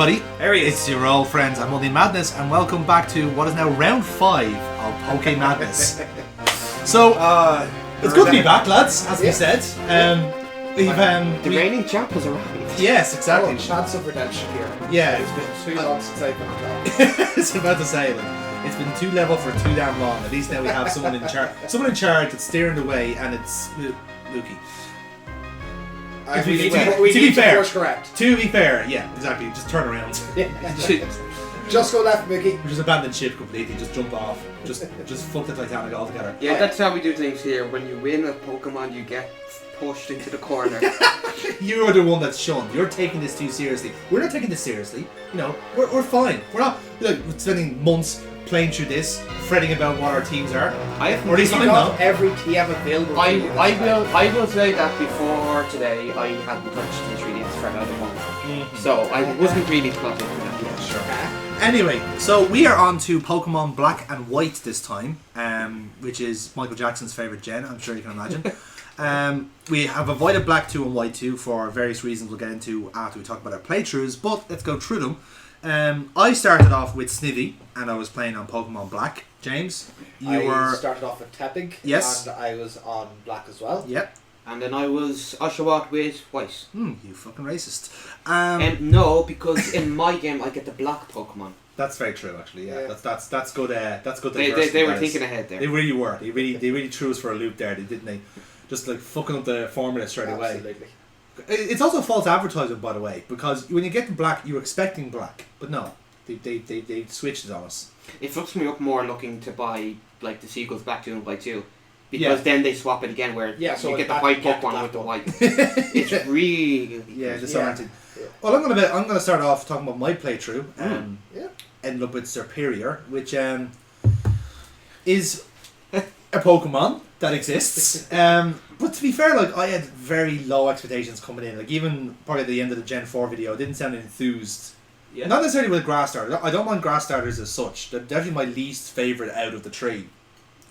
everybody. There he is. It's your old friends at PokéMadness, and welcome back to what is now round 5 of PokéMadness. So, it's good to be back, lads, as we said. The reigning champ has arrived. Yes, exactly. Chance of redemption here. Yeah. It's been too long since I've been on top. I was about to say, it's been too level for too damn long. At least now we have someone in charge. Someone in charge that's steering the way, and it's Lukey. To be fair, course correct. To be fair, yeah, exactly. Just turn around. Just go left, Mickey. Just abandon ship completely. Just jump off. Just fuck the Titanic altogether. Yeah, that's how we do things here. When you win a Pokemon, you get pushed into the corner. You're the one that's shunned. You're taking this too seriously. We're not taking this seriously. You know, we're fine. We're not spending months playing through this, fretting about what our teams are. Or at least I'm not. Every TM available. I will say that before today, I hadn't touched the 3DS for about a month, so I wasn't really plotting for that yet. Sure. Anyway, so we are on to Pokemon Black and White this time, which is Michael Jackson's favourite gen, I'm sure you can imagine. We have avoided Black 2 and White 2 for various reasons we'll get into after we talk about our playthroughs, but let's go through them. I started off with Snivy, and I was playing on Pokemon Black. James, I started off with Tepig, yes, and I was on Black as well. Yep. And then I was Oshawott with White. You fucking racist. No, because in my game I get the black Pokemon. That's very true, actually. Yeah, that's good. That's good. They were thinking ahead there. They really were. They really threw us for a loop there, didn't they? Just like fucking up the formula straight away. Absolutely. It's also false advertising, by the way, because when you get the black, you're expecting black, but no, they switched it on us. It fucks me up more looking to buy like the sequels Black 2 and White 2. Because then they swap it again where so you get the white Pokemon with the white. It's really disorienting. Yeah. Well, I'm gonna start off talking about my playthrough. Ended up with Superior, which is a Pokemon that exists. But to be fair, I had very low expectations coming in. Even probably at the end of the Gen 4 video, I didn't sound enthused. Yeah. Not necessarily with grass starters. I don't mind grass starters as such. They're definitely my least favourite out of the three.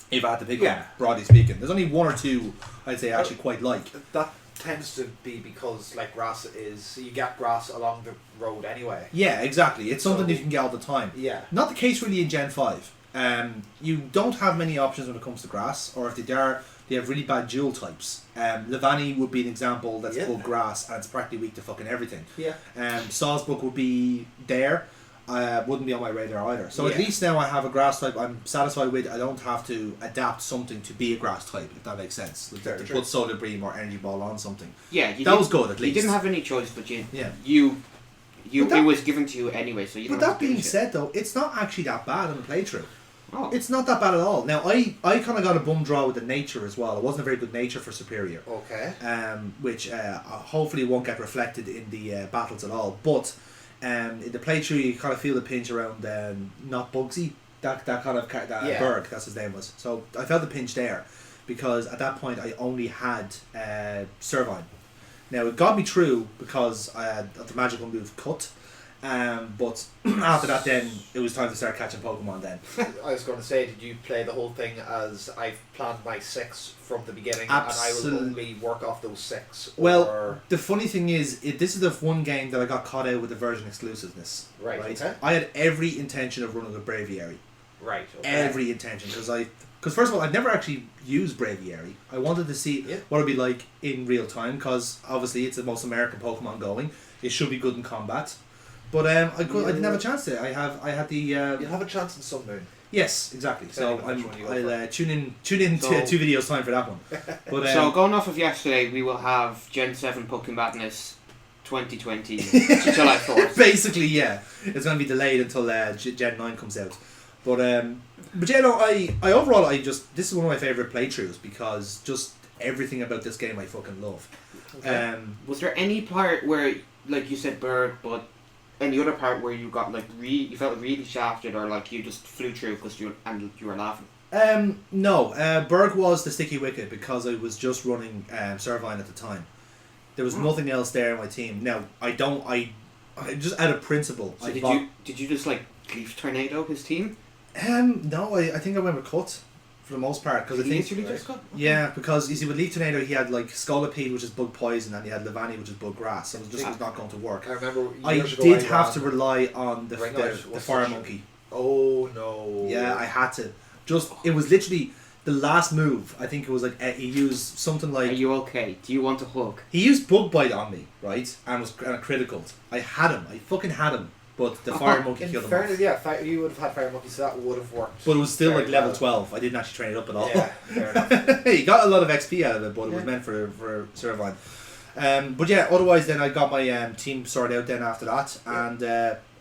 If I had to pick one, broadly speaking. There's only one or two I'd say I actually quite like. That tends to be because grass is, you get grass along the road anyway. Yeah, exactly. It's something you can get all the time. Yeah. Not the case really in Gen 5. You don't have many options when it comes to grass, or if they are, they have really bad dual types. Levani would be an example that's full grass and it's practically weak to fucking everything. Yeah. Sawsbuck would be there. Wouldn't be on my radar either. So at least now I have a grass type I'm satisfied with. I don't have to adapt something to be a grass type, if that makes sense. To put Solar Beam or Energy Ball on something. Yeah, that was good at least. You didn't have any choice, but it was given to you anyway. So you. But that being said, though, it's not actually that bad on the playthrough. Oh. It's not that bad at all. Now I kind of got a bum draw with the nature as well. It wasn't a very good nature for Superior. Okay. Which hopefully won't get reflected in the battles at all, but. In the playthrough, you kind of feel the pinch around not Bugsy, that Berg, that's his name was. So I felt the pinch there because at that point I only had Servine. Now it got me through because I had the magical move Cut, but after that then it was time to start catching Pokemon then. I was going to say, did you play the whole thing as I've planned my 6 from the beginning Absolutely. And I will only work off those 6? Well, the funny thing is, this is the one game that I got caught out with the version exclusiveness. Right. Okay. I had every intention of running a Braviary. Right. Okay. Every intention, because first of all, I'd never actually used Braviary. I wanted to see what it'd be like in real time, because obviously it's the most American Pokemon going. It should be good in combat. But I didn't have a chance to. I had the. You'll have a chance in Sun Moon. Yes, exactly. So I'll tune in to 2 videos time for that one. But, so going off of yesterday, we will have Gen 7 PokéMadness 2020 July 4th. Basically, yeah, it's going to be delayed until Gen 9 comes out. But yeah, no, I overall this is one of my favourite playthroughs because just everything about this game I fucking love. Okay. Was there any part where, like you said, Bird, but any other part where you got you felt really shafted, or you just flew through because you were laughing? No, Berg was the sticky wicket because I was just running Servine at the time. There was nothing else there in my team. Now I just out of principle. So did you just Leaf Tornado his team? No, I think I went with Cut for the most part, because I think literally just got. yeah, because you see with Leaf Tornado he had like Scolipede, which is bug poison, and he had Levani, which is bug grass, so it was just not going to work. I remember I did have to rely on the Fire Monkey. Oh no! Yeah, I had to. It was literally the last move. I think it was like he used something like. Are you okay? Do you want a hug? He used Bug Bite on me, right, and was critical. I had him. I fucking had him. But the Fire Monkey killed him off. Yeah, you would have had Fire Monkey, so that would have worked. But it was still like level 12. I didn't actually train it up at all. Yeah, fair enough. He got a lot of XP out of it, but it was meant for Servine. But yeah, otherwise then I got my team sorted out then after that, and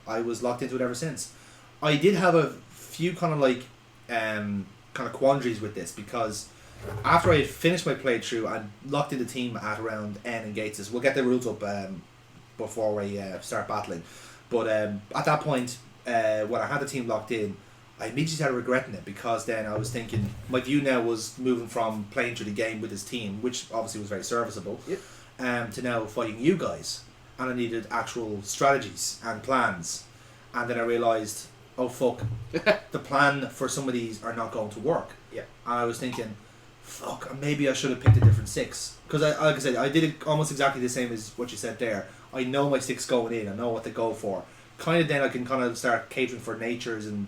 I was locked into it ever since. I did have a few kind of like kind of quandaries with this, because after I had finished my playthrough and locked in the team at around N and Gates, we'll get the rules up before we start battling. But at that point, when I had the team locked in, I immediately started regretting it, because then I was thinking, my view now was moving from playing through the game with his team, which obviously was very serviceable, to now fighting you guys. And I needed actual strategies and plans. And then I realised, oh fuck, the plan for some of these are not going to work. Yeah. And I was thinking, fuck, maybe I should have picked a different 6. Because like I said, I did it almost exactly the same as what you said there. I know my 6 going in. I know what to go for. Kind of then I can kind of start catering for natures and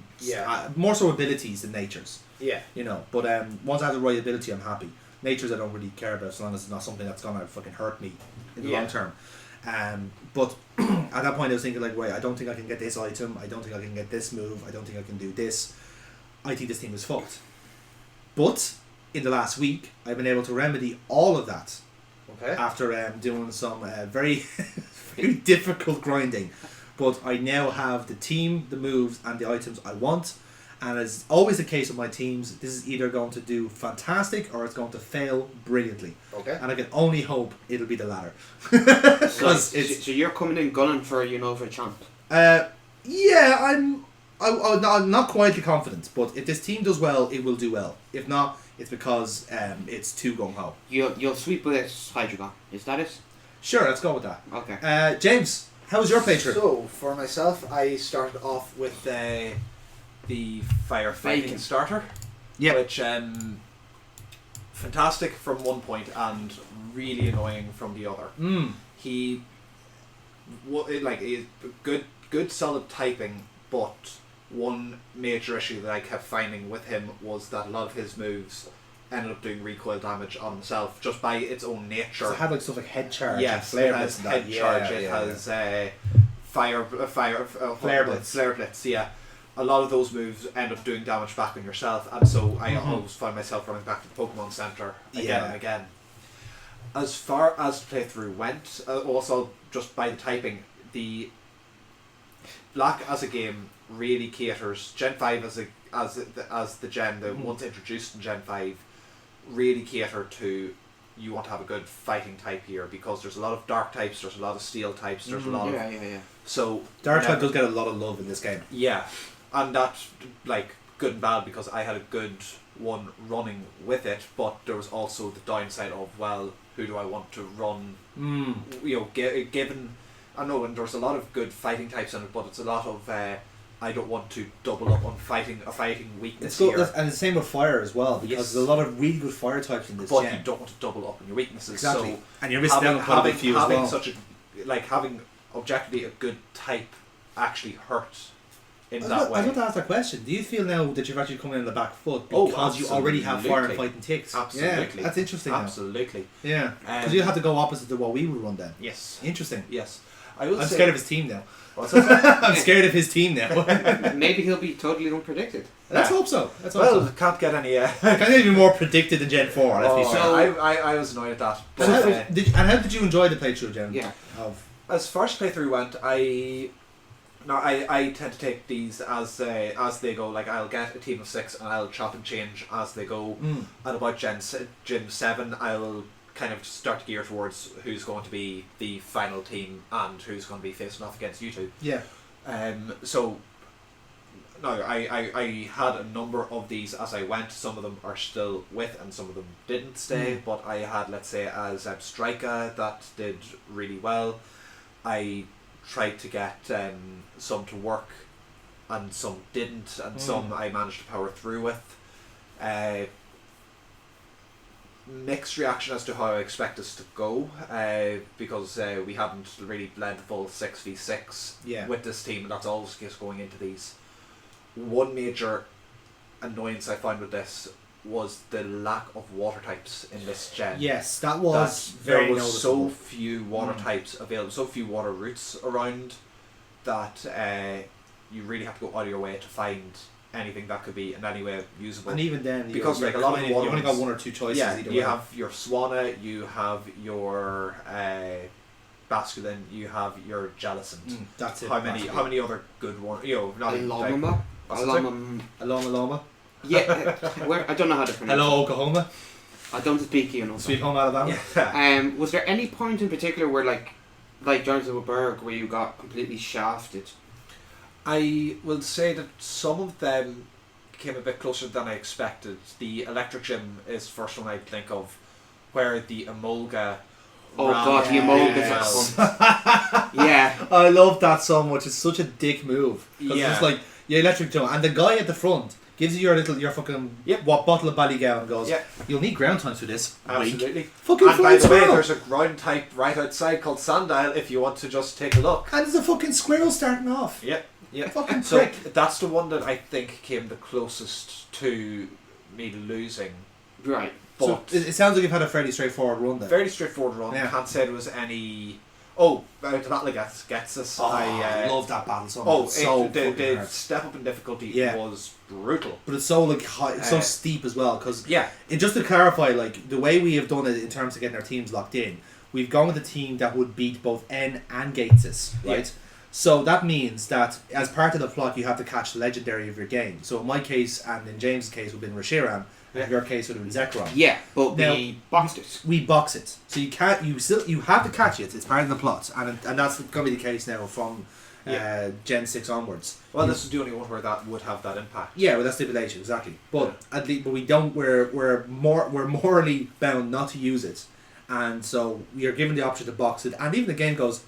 more so abilities than natures. Yeah. You know, but once I have the right ability, I'm happy. Natures I don't really care about, as long as it's not something that's gonna fucking hurt me in the long term. But at that point I was thinking like, right, I don't think I can get this item. I don't think I can get this move. I don't think I can do this. I think this team is fucked. But in the last week, I've been able to remedy all of that. Okay. After doing some very, very difficult grinding. But I now have the team, the moves, and the items I want. And as always the case with my teams, this is either going to do fantastic or it's going to fail brilliantly. Okay. And I can only hope it'll be the latter. So you're coming in gunning for a Unova champ? Yeah, I'm not quietly confident, but if this team does well, it will do well. If not, it's because it's too gung-ho. You'll sweep with Hydreigon, is that it? Sure, let's go with that. Okay. James, how was your playthrough? So, for myself, I started off with the firefighting starter. Yeah. Which, fantastic from one point and really annoying from the other. He, good solid typing, but one major issue that I kept finding with him was that a lot of his moves ended up doing recoil damage on himself just by its own nature. So it had like stuff like head charge. Yes, flare it has blitz head charge. It has flare blitz. Flare blitz. Yeah, a lot of those moves end up doing damage back on yourself, and so I always find myself running back to the Pokemon Center again and again. As far as the playthrough went, also just by the typing, the Black as a game really caters. Gen 5 as the gen that once introduced in Gen 5 really cater to, you want to have a good fighting type here, because there's a lot of dark types, there's a lot of steel types, there's a lot of so dark type does get a lot of love in this game. Yeah, and that's like good and bad, because I had a good one running with it, but there was also the downside of, well, who do I want to run? You know, given I know, and there's a lot of good fighting types in it, but it's a lot of I don't want to double up on a fighting weakness here. And it's the same with fire as well, because there's a lot of really good fire types in this but gen. you don't want to double up on your weaknesses. Exactly. So and you're missing out on quite a few as well. Such a, having objectively a good type actually hurts in that way. I was about to ask that question. Do you feel now that you've actually come in on the back foot because you already have fire and fighting ticks? Absolutely. Yeah, that's interesting. Absolutely. Now. Yeah. Because you have to go opposite to what we would run then. Yes. Interesting. Yes. I'm scared of his team now. What's that? I'm scared of his team now. Maybe he'll be totally unpredicted. Let's hope so. Can't get any. Can't get any more predicted than Gen 4. Let's be fair. So I was annoyed at that. But, how did you enjoy the playthrough, Gen? Yeah. As first playthrough went, I tend to take these as they go. Like, I'll get a team of 6 and I'll chop and change as they go. At about Gen 7, I'll kind of start to gear towards who's going to be the final team and who's going to be facing off against you two. Yeah. So no, I had a number of these as I went. Some of them are still with and some of them didn't stay, but I had, let's say, as Striker, that did really well. I tried to get some to work and some didn't, and some I managed to power through with. mixed reaction as to how I expect us to go, because we haven't really led the full 6v6 with this team, and that's always the case going into these. One major annoyance I found with this was the lack of water types in this gen. Yes, that was very there was noticeable. so few water types available, so few water routes around that you really have to go out of your way to find anything that could be in any way usable. And even then, because you're like a lot of you only got one or two choices. Yeah, either you way. have your Swanna, you have your Basculin, you have your Jellicent. That's it. How many other good ones? You know, not Aloma. Aloma. Yeah, I don't know how to pronounce it. Hello, Oklahoma. I don't speak Unova. Sweet home Alabama. Yeah. Was there any point in particular where like Jonathan Berg, where you got completely shafted? I will say that some of them came a bit closer than I expected. The Electric Gym is the first one I think of, where the Emolga. Oh god, the Emolga's yeah. I love that so much. It's such a dick move. Yeah. It's just like your electric jump, and the guy at the front gives you your fucking bottle of Ballygown and goes, you'll need ground times for this. Absolutely. Fucking and by the way, squirrel. there's a ground type right outside called Sandile if you want to just take a look. And there's a fucking squirrel starting off. Yep. Yeah. Fucking so prick. that's the one that I think came the closest to me losing. Right. But so it sounds like you've had a fairly straightforward run then. Very straightforward run. Yeah. Can't say there was any. Oh, the battle gets us. I love that battle so much. The step up in difficulty was brutal. But it's so like high, it's so steep as well. Because just to clarify, like the way we have done it in terms of getting our teams locked in, we've gone with a team that would beat both N and Gateses, right? Yeah. So that means that as part of the plot, you have to catch the legendary of your game. So in my case, and in James' case, would have been Reshiram. In your case, would have been Zekrom. Yeah, but now, we boxed it. We box it, so you can't. You have to catch it. It's part of the plot, and that's going to be the case now from Gen 6 onwards. Well, this is the only one where that would have that impact. Yeah, with that stipulation, exactly. But at least, but we don't. We're morally bound not to use it, and so we are given the option to box it. And even the game goes,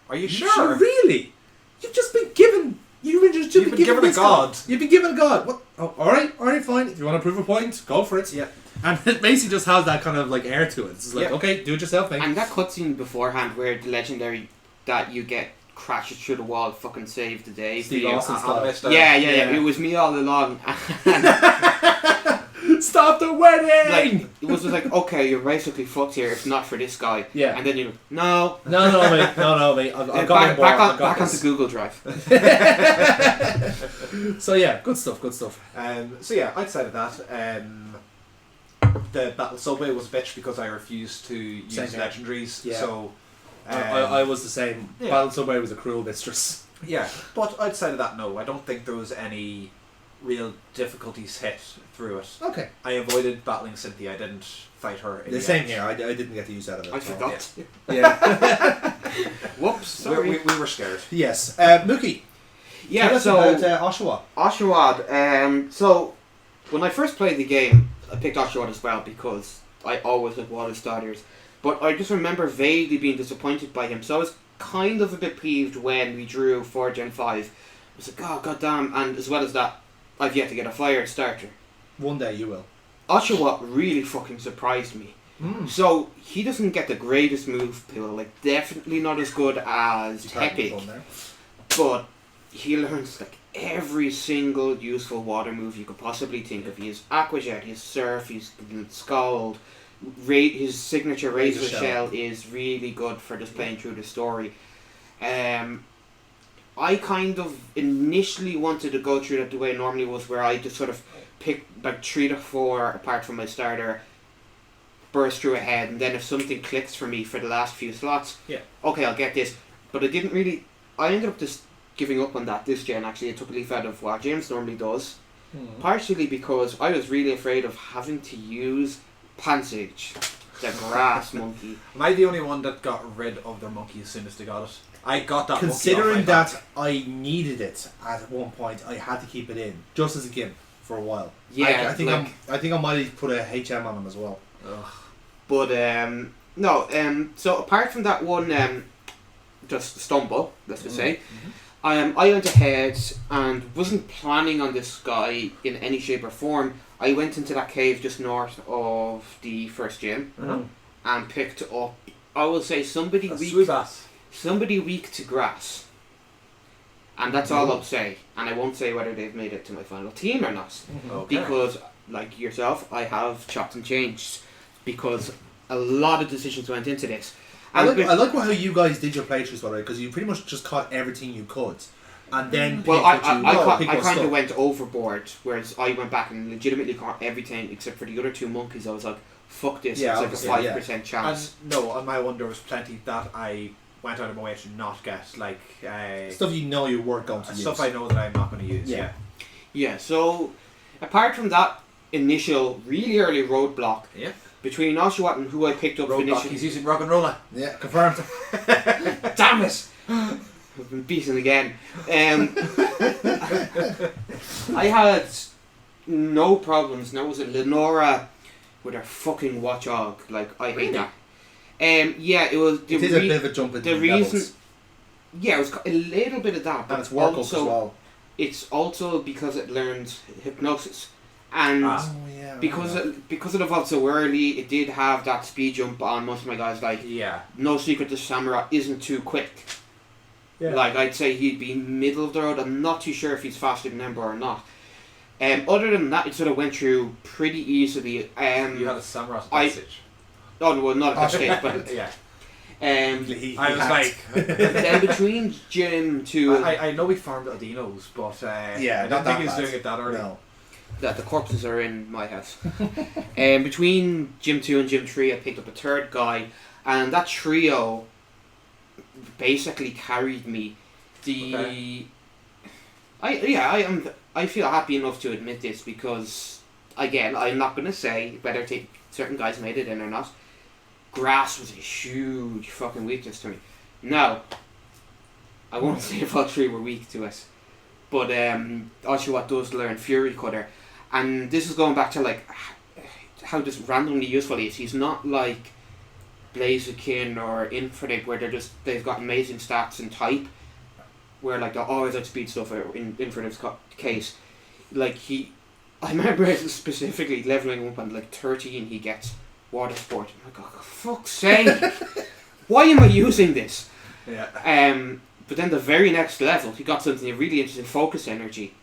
"Are you sure? Really? You've just been given." You've been given a god. You've been given a god. What? Oh, all right, fine. If you want to prove a point, go for it. Yeah. And it basically just has that kind of like air to it. It's like, okay, do it yourself, mate. And that cutscene beforehand, where the legendary that you get crashes through the wall, fucking saved the day. Steve Austin style. Yeah. It was me all along. Stop the wedding! Like, it was just like, okay, you're basically fucked here if not for this guy. Yeah. And then you're no, mate. I've got back onto Google Drive. So yeah, good stuff. So yeah, outside of that, the Battle Subway was a bitch because I refused to use legendaries. Yeah. So I was the same. Yeah. Battle Subway was a cruel mistress. Yeah, but outside of that, no, I don't think there was any real difficulties hit through it. Okay. I avoided battling Cynthia. I didn't fight her. The same here. I didn't get to use that at all. I forgot. Yeah. Whoops. Sorry. We were scared. Yes. Mookie. Yeah. Tell us about Oshawott. Oshawott. So when I first played the game, I picked Oshawott as well because I always like water starters. But I just remember vaguely being disappointed by him. So I was kind of a bit peeved when we drew for Gen 5. I was like, oh goddamn! And as well as that, I've yet to get a fire starter. One day you will. Oshawott really fucking surprised me. So he doesn't get the greatest move pool, like definitely not as good as Tepic, but he learns like every single useful water move you could possibly think of. He has Aqua Jet, he has Surf, he's Scald. His signature Razor Shell is really good for just playing through the story. I kind of initially wanted to go through that the way it normally was, where I just sort of picked like 3 to 4 apart from my starter, burst through ahead, and then if something clicks for me for the last few slots, okay, I'll get this. But I didn't really. I ended up just giving up on that this gen. Actually, I took a leaf out of what James normally does, partially because I was really afraid of having to use Pansage, the grass monkey. Am I the only one that got rid of their monkey as soon as they got it? I got that. Considering that I needed it at one point, I had to keep it in just as a gimp for a while. Yeah, I think I might have put a HM on him as well. Ugh. But no. So apart from that one, just stumble, let's just say, I went ahead and wasn't planning on this guy in any shape or form. I went into that cave just north of the first gym and picked up, I will say, somebody weak to grass. And that's all I'll say. And I won't say whether they've made it to my final team or not. Okay. Because, like yourself, I have chopped and changed. Because a lot of decisions went into this. I like how you guys did your playthroughs, by the way, because you pretty much just caught everything you could. And then I kind of went overboard, whereas I went back and legitimately caught everything except for the other two monkeys. I was like, fuck this, it's like a 5% chance. And no, on my one there was plenty that I went out of my way to not get, like stuff you know you weren't going to use. Stuff I know that I'm not going to use. Yeah. So apart from that initial really early roadblock, between Oshawott and who I picked up initially, he's using rock and roller. Yeah, confirmed. Damn it! I've been beaten again. I had no problems. Now was it Lenora with her fucking watchog? Like, I hate that. Yeah, it was. It is a bit of a jump into the reason. Levels. Yeah, it was a little bit of that, but and it's work also, as well. It's also because it learned hypnosis, and because it evolved so early, it did have that speed jump on most of my guys. Like, no secret, the Samurai isn't too quick. Yeah. Like, I'd say he'd be middle of the road. I'm not too sure if he's faster than Ember or not. Other than that, it sort of went through pretty easily. You had a Samurai at that stage. Oh, no, well, not at that stage, but... yeah. I was like... then between Gym 2... I know we farmed Aldinos, but I don't think he was doing it that early. No. That the corpses are in my house. Between Gym 2 and Gym 3, I picked up a third guy, and that trio basically carried me. I feel happy enough to admit this because, again, I'm not going to say whether certain guys made it in or not. Grass was a huge fucking weakness to me. Now, I won't say if all three were weak to it, but Oshawott does learn Fury Cutter, and this is going back to like how just randomly useful he is. He's not like Blaziken or Infinite where they've got amazing stats and type, where like they're always outspeed stuff in Infinite's case. Like I remember specifically leveling up on like 13 he gets Water Sport. I'm like, oh, for fuck's sake, why am I using this? Yeah. But then the very next level he got something really interesting, Focus Energy,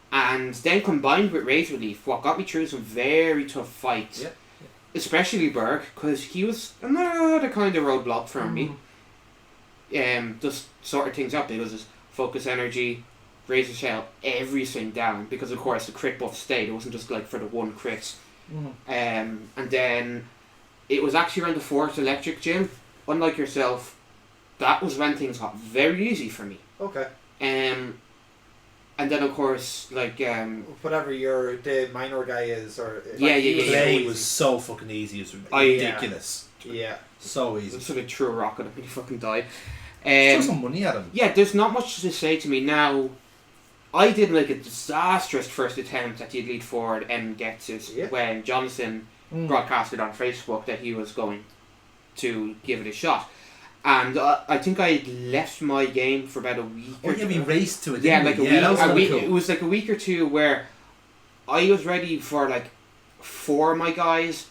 and then combined with Rage Relief, what got me through some very tough fights. Yeah. Especially Berg, because he was another kind of roadblock for me. Just sorted things out because his Focus Energy, Razor Shell, everything down, because of course the crit buff stayed. It wasn't just like for the one crit. And then it was actually around the 4th Electric Gym. Unlike yourself, that was when things got very easy for me. Okay. And then of course, like whatever the minor guy is, or play was so fucking easy. It was ridiculous. Yeah. So easy. So they threw a rock at him and he fucking died. Throw some money at him. Yeah, there's not much to say to me now. I did like a disastrous first attempt at the Elite Four and gets it when Jonathan broadcasted on Facebook that he was going to give it a shot. And I think I left my game for about a week. Oh, yeah, we raced to it. Yeah, like a week. Cool. It was like a week or two where I was ready for like 4 of my guys,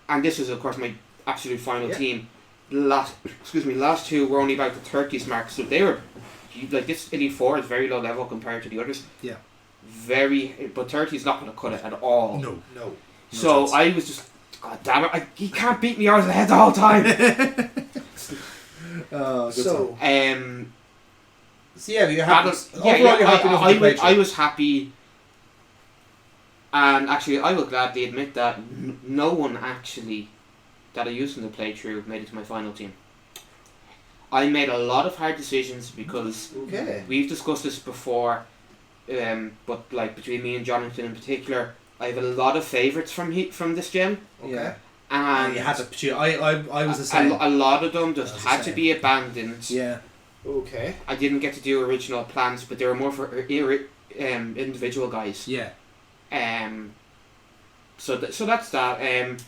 and this is of course my absolute final team. Last 2 were only about the 30s mark, so they were like, this Elite Four is very low level compared to the others. Yeah. But 30 is not going to cut it at all. No. So chance. I was just, God damn it! He can't beat me out of the head the whole time. So yeah, you're happy. Overall, you're happy with the I was happy, and actually, I will gladly admit that no one actually that I used in the playthrough made it to my final team. I made a lot of hard decisions because we've discussed this before, but like between me and Jonathan in particular, I have a lot of favourites from this gym. Okay. And you had to. I was the same. A lot of them just had to be abandoned. Yeah. Okay. I didn't get to do original plans, but they were more for individual guys. Yeah. So that's that.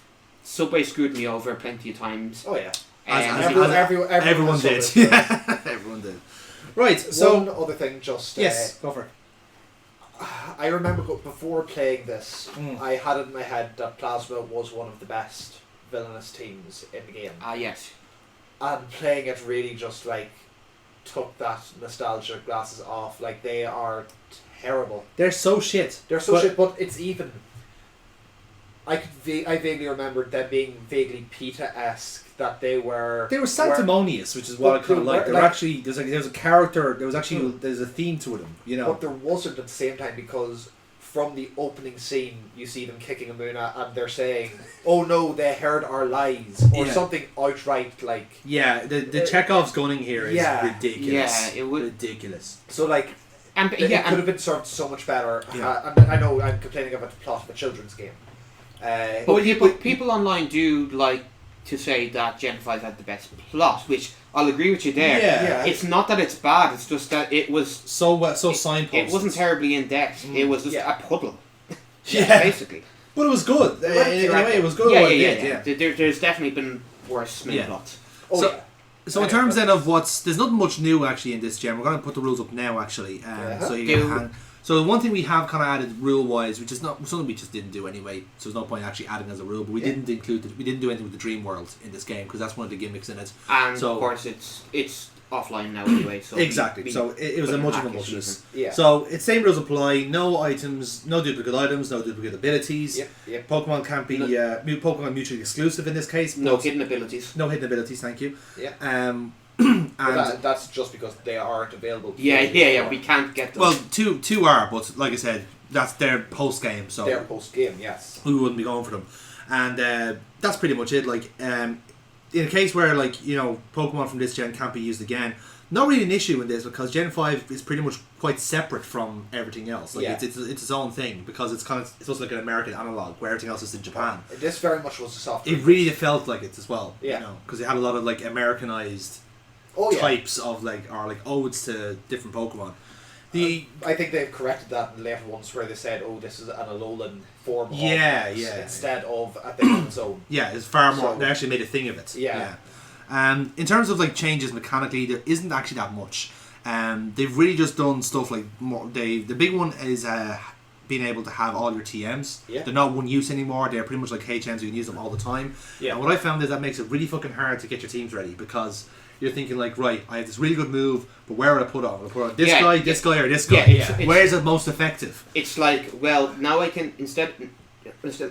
Subway screwed me over plenty of times. Oh yeah. Everyone did. Yeah. Everyone did. Right, so... One other thing, just... Yes, go for it. I remember before playing this, I had it in my head that Plasma was one of the best villainous teams in the game. Yes. And playing it really just, like, took that nostalgia glasses off. Like, they are terrible. They're so shit. Shit, but it's even... I vaguely remembered them being vaguely PETA-esque, that they were sanctimonious, which is what I kind of like. They're actually there's a character. There's a theme to them, you know. But there wasn't at the same time, because from the opening scene you see them kicking a Muna and they're saying, "Oh no, they heard our lies," or something outright like. Yeah, the Chekhov's gunning here is ridiculous. Yeah, it would ridiculous. So like. It could have been served so much better. Yeah. And I know I'm complaining about the plot of a children's game. But people online do like to say that Gen 5 had the best plot, which I'll agree with you there. Yeah. It's not that it's bad, it's just that it was so signposted. It wasn't terribly in depth. It was just a puddle. Basically. But it was good. In a way, it was good. Yeah. There's definitely been worse mini plots. So in terms then of there's not much new actually in this gen. We're going to put the rules up now actually, so you get a hand. So the one thing we have kind of added rule wise, which is not something we just didn't do anyway, so there's no point actually adding as a rule. But we didn't we didn't do anything with the dream world in this game because that's one of the gimmicks in it. And of course it's offline now anyway. So exactly. So it was a much of a muchness. Yeah. So it's same rules apply. No items, no duplicate items, no duplicate abilities. Yep. Pokemon can't be Pokemon mutually exclusive in this case. No hidden abilities. No hidden abilities. Thank you. Yeah. And that's just because they aren't available. Yeah. We can't get them. Well, two are, but like I said, that's their post game. So their post game, yes. We wouldn't be going for them, and that's pretty much it. Like, in a case where Pokemon from this gen can't be used again, not really an issue in this because Gen 5 is pretty much quite separate from everything else. Like it's its own thing because it's also like an American analog where everything else is in Japan. This very much was a soft. It really felt like it as well. Yeah. Because it had a lot of like Americanized. Types of odes to different Pokemon. I think they've corrected that in later ones where they said, "Oh, this is an Alolan form." Instead of a thing on its own. Yeah, it's far more. They actually made a thing of it. Yeah. In terms of like changes mechanically, there isn't actually that much. They've really just done stuff like more. The big one is being able to have all your TMs. Yeah. They're not one use anymore. They're pretty much like HMs. You can use them all the time. Yeah. And what I found is that makes it really fucking hard to get your teams ready because you're thinking like, right, I have this really good move, but where would I put it on? Will I put it on this guy, this guy, or this guy? Where's it most effective? It's like, well, now I can instead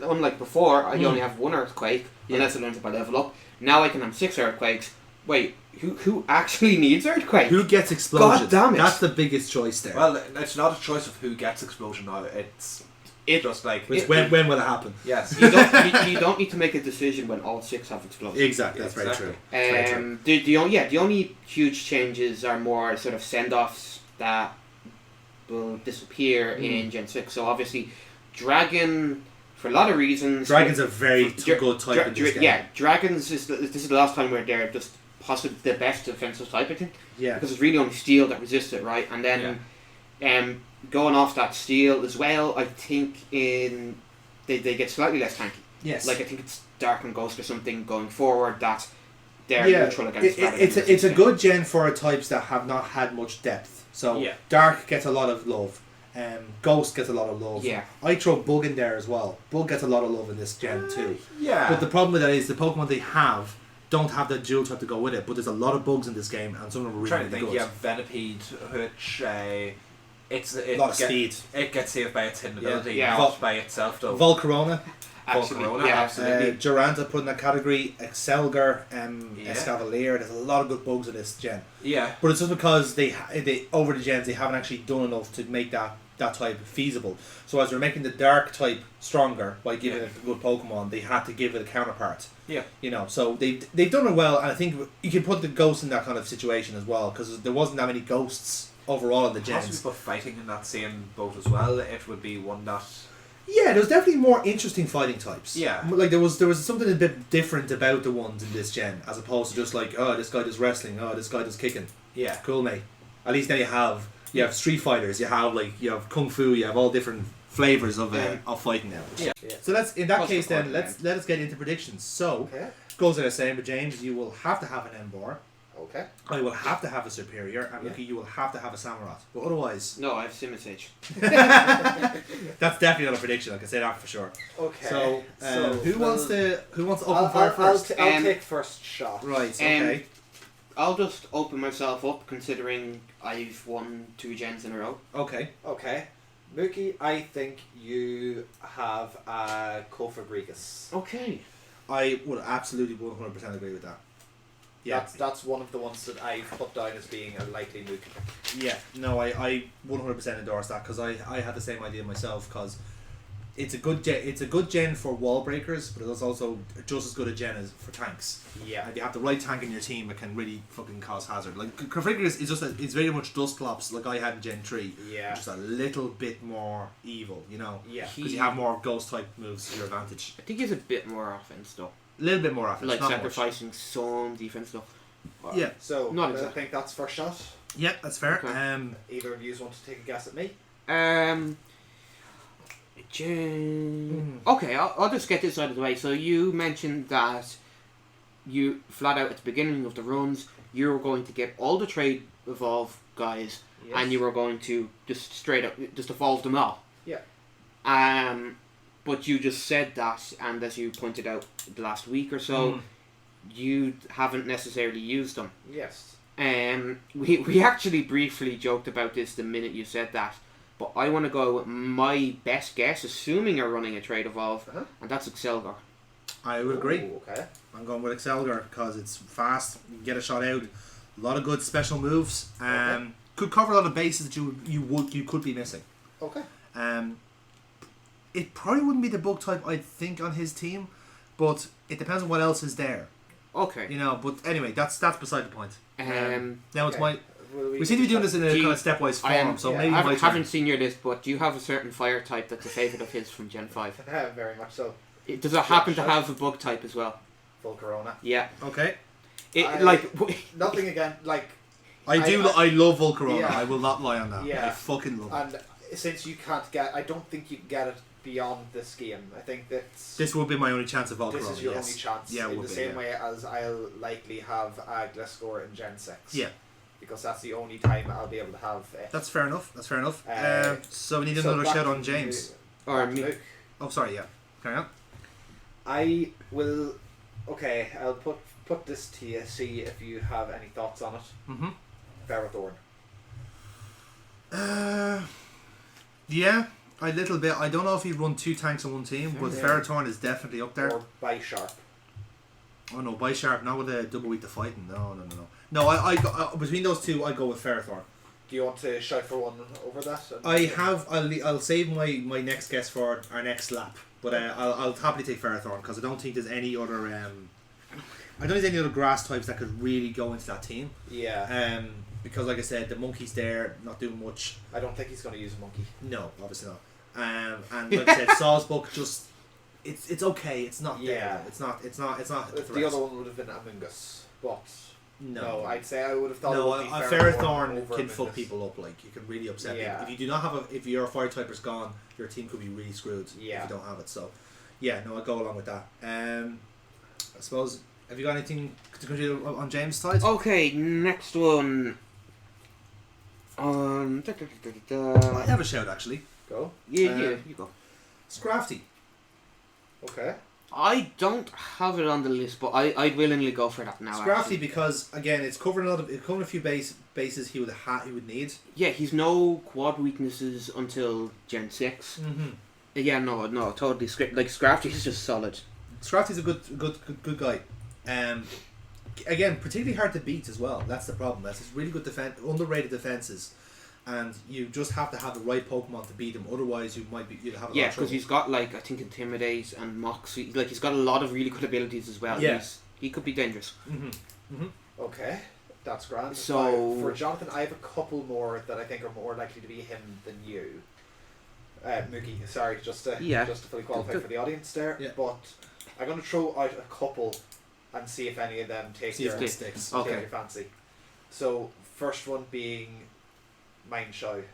unlike before, I only have one earthquake unless I learn to by level up. Now I can have 6 earthquakes. Wait, who actually needs earthquake? Who gets explosion? God damn it! That's the biggest choice there. Well, it's not a choice of who gets explosion now. It's just like when will it happen? Yes. You don't need to make a decision when all 6 have explosion. Exactly. That's very true. The only huge changes are more sort of send-offs that will disappear in Gen 6. So obviously, Dragon, for a lot of reasons. Dragon's a very good type in this game. Yeah, Dragons this is the last time where they're just possibly the best defensive type, I think. Yeah. Because it's really only Steel that resists it, right? And then going off that Steel as well, I think they get slightly less tanky. Yes. Like I think it's Dark and Ghost or something going forward that they're neutral against it's a good gen for types that have not had much depth. So Dark gets a lot of love. Ghost gets a lot of love. Yeah. I throw Bug in there as well. Bug gets a lot of love in this gen too. Yeah. But the problem with that is the Pokemon they have don't have that dual type to go with it. But there's a lot of bugs in this game, and some of them are really, really good. You have Venipede, which it's a lot of speed. It gets saved by its hidden ability, Yeah. not by itself though. Volcarona. Absolutely. Duranta put in that category. Excelgar, Escavalier. There's a lot of good bugs in this gen. Yeah. But it's just because they over the gens they haven't actually done enough to make that type feasible. So as they're making the Dark type stronger by giving it a good Pokemon, they had to give it a counterpart. Yeah. So they've done it well, and I think you can put the Ghost in that kind of situation as well because there wasn't that many ghosts overall in the gens. Possibly put fighting in that same boat as well. It would be one that. Yeah, there was definitely more interesting fighting types. Yeah. Like there was something a bit different about the ones in this gen as opposed to just like, oh, this guy does wrestling, oh, this guy does kicking. Yeah. Cool, mate. At least now you have Street Fighters, you have Kung Fu, you have all different flavors of fighting now. Yeah. So let us get into predictions. So goes without saying, but James, you will have to have an Emboar. Okay. I will have to have a superior, and Mickey, you will have to have a Samurott. But otherwise, No, I have Simitage. that's definitely not a prediction. I can say that for sure. Okay. So, who wants to open I'll fire first? I'll take first shot. Right. Okay. I'll just open myself up, considering I've won 2 gens in a row. Okay. Okay. Mookie, I think you have a Kofagrigus. Okay. I would absolutely 100% agree with that. Yeah. That's one of the ones that I've put down as being a likely Mookie. Yeah. No, I 100% endorse that because I had the same idea myself because it's a good gen for wall breakers, but it's also just as good a gen as for tanks. Yeah. And you have the right tank in your team, it can really fucking cause hazard. Like Kofagrigus is just it's very much Dustclops like I had in Gen 3. Yeah. Just a little bit more evil, you know. Yeah. Because you have more ghost type moves to your advantage. I think he's a bit more offense though. A little bit more offense, Like not sacrificing some defense though. much. Yeah. So Not I exactly. think that's first shot. Yeah, that's fair. Okay. Either of you want to take a guess at me? Okay, I'll just get this out of the way. So you mentioned that you flat out at the beginning of the runs you were going to get all the trade evolve guys, Yes. and you were going to just straight up just evolve them all. Yeah. But you just said that, and as you pointed out the last week or so, you haven't necessarily used them. Yes. We actually briefly joked about this the minute you said that, but I want to go with my best guess, assuming you're running a trade evolve, and that's Excelgor. I would agree. Ooh, okay. I'm going with Excelgor because it's fast, you can get a shot out, a lot of good special moves, could cover a lot of bases that you could be missing. Okay. It probably wouldn't be the bug type I'd think on his team, but it depends on what else is there. Okay. You know, but anyway, that's beside the point. Now it's my. Will We seem to be doing this in a kind of stepwise form, so maybe I my haven't seen your list, but do you have a certain fire type that's a favourite of his from Gen 5? Very much so. Does it happen to have a bug type as well? Full Corona. Yeah. Okay. Nothing again. Like. I love Volcarona. Yeah. I will not lie on that. Yeah. I fucking love it. And since you can't get, I don't think you can get it beyond this game. I think that's. This will be my only chance of Volcarona. This is your only chance. Yeah, it in would the be, same way as I'll likely have a Gliscor in Gen 6. Yeah. Because that's the only time I'll be able to have it. That's fair enough. So we need so another back shout to on James. Or back me. to Luke. Oh, sorry. Yeah. Carry on. I will. Okay, I'll put this to you. See if you have any thoughts on it. Mm-hmm. Ferrothorn. Yeah, a little bit. I don't know if he'd run 2 tanks on one team, but Yeah. Ferrothorn is definitely up there. Or Bisharp. Oh no, Bisharp, not with a double week to fighting. No. No, I between those two, I go with Ferrothorn. Do you want to shout for one over that? I'll save my next guess for our next lap, but I'll happily take Ferrothorn because I don't think there's any other I don't think there's any other grass types that could really go into that team. Yeah. Because like I said, the monkey's there, not doing much. I don't think he's going to use a monkey. No, obviously not. And like I said, Sawsbuck just it's okay. It's not there. Yeah. It's not a threat. The other one would have been Amoongus, but No, I'd say I would have thought. No, it would be a Ferrothorn Ferrothorn over can fuck Amoongus. people up. Like you can really upset Yeah. people. If you do not have if your fire typer's gone, your team could be really screwed. Yeah. If you don't have it. So, yeah, no, I'll go along with that. I suppose. Have you got anything to contribute on James' side? Okay, next one. I have a shout actually. Go. Yeah, you go. Scrafty. Okay. I don't have it on the list, but I'd willingly go for that now. Scrafty actually. because again, it's covering a few bases he would need. Yeah, he's no quad weaknesses until Gen 6. Mm-hmm. Yeah, no, totally script. Like Scrafty is just solid. Scrafty's a good guy. Again, particularly hard to beat as well. That's the problem. That's his really good underrated defenses, and you just have to have the right Pokemon to beat him. Otherwise, you'd have a lot of trouble. Yeah, because he's got like I think Intimidate and Moxie. Like he's got a lot of really good abilities as well. Yeah. He could be dangerous. Okay. That's grand. So for Jonathan, I have a couple more that I think are more likely to be him than you. Mookie, sorry, just to fully qualify for the audience there. Yeah. But I'm going to throw out a couple and see if any of them take your sticks. fancy. So first one being Mineshaw.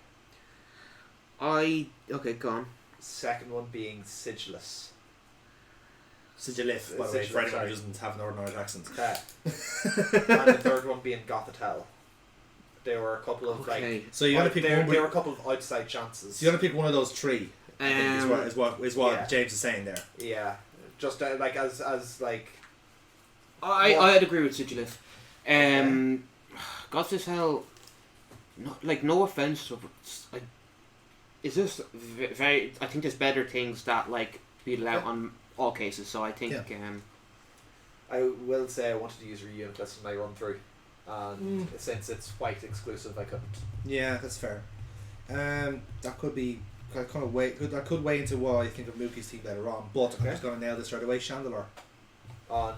Okay, go on. Second one being Sigilus. Sigilif, by the way, for anyone who doesn't have an Northern Irish accent. And the third one being and Gothitelle. There were a couple of So you want to pick one. There were a couple of outside chances. So you want to pick one of those three. Is what James is saying there. Yeah, just as like. I'd agree with Sigilith. Gothitelle, no offense, but it's just very. I think there's better things that be allowed on all cases. So I think. Yeah. I will say I wanted to use her unit list in my run through, and since it's white exclusive, I couldn't. Yeah, that's fair. That could be. I could weigh into what I think of Mookie's team later on, but I'm just going to nail this right away. Chandelure on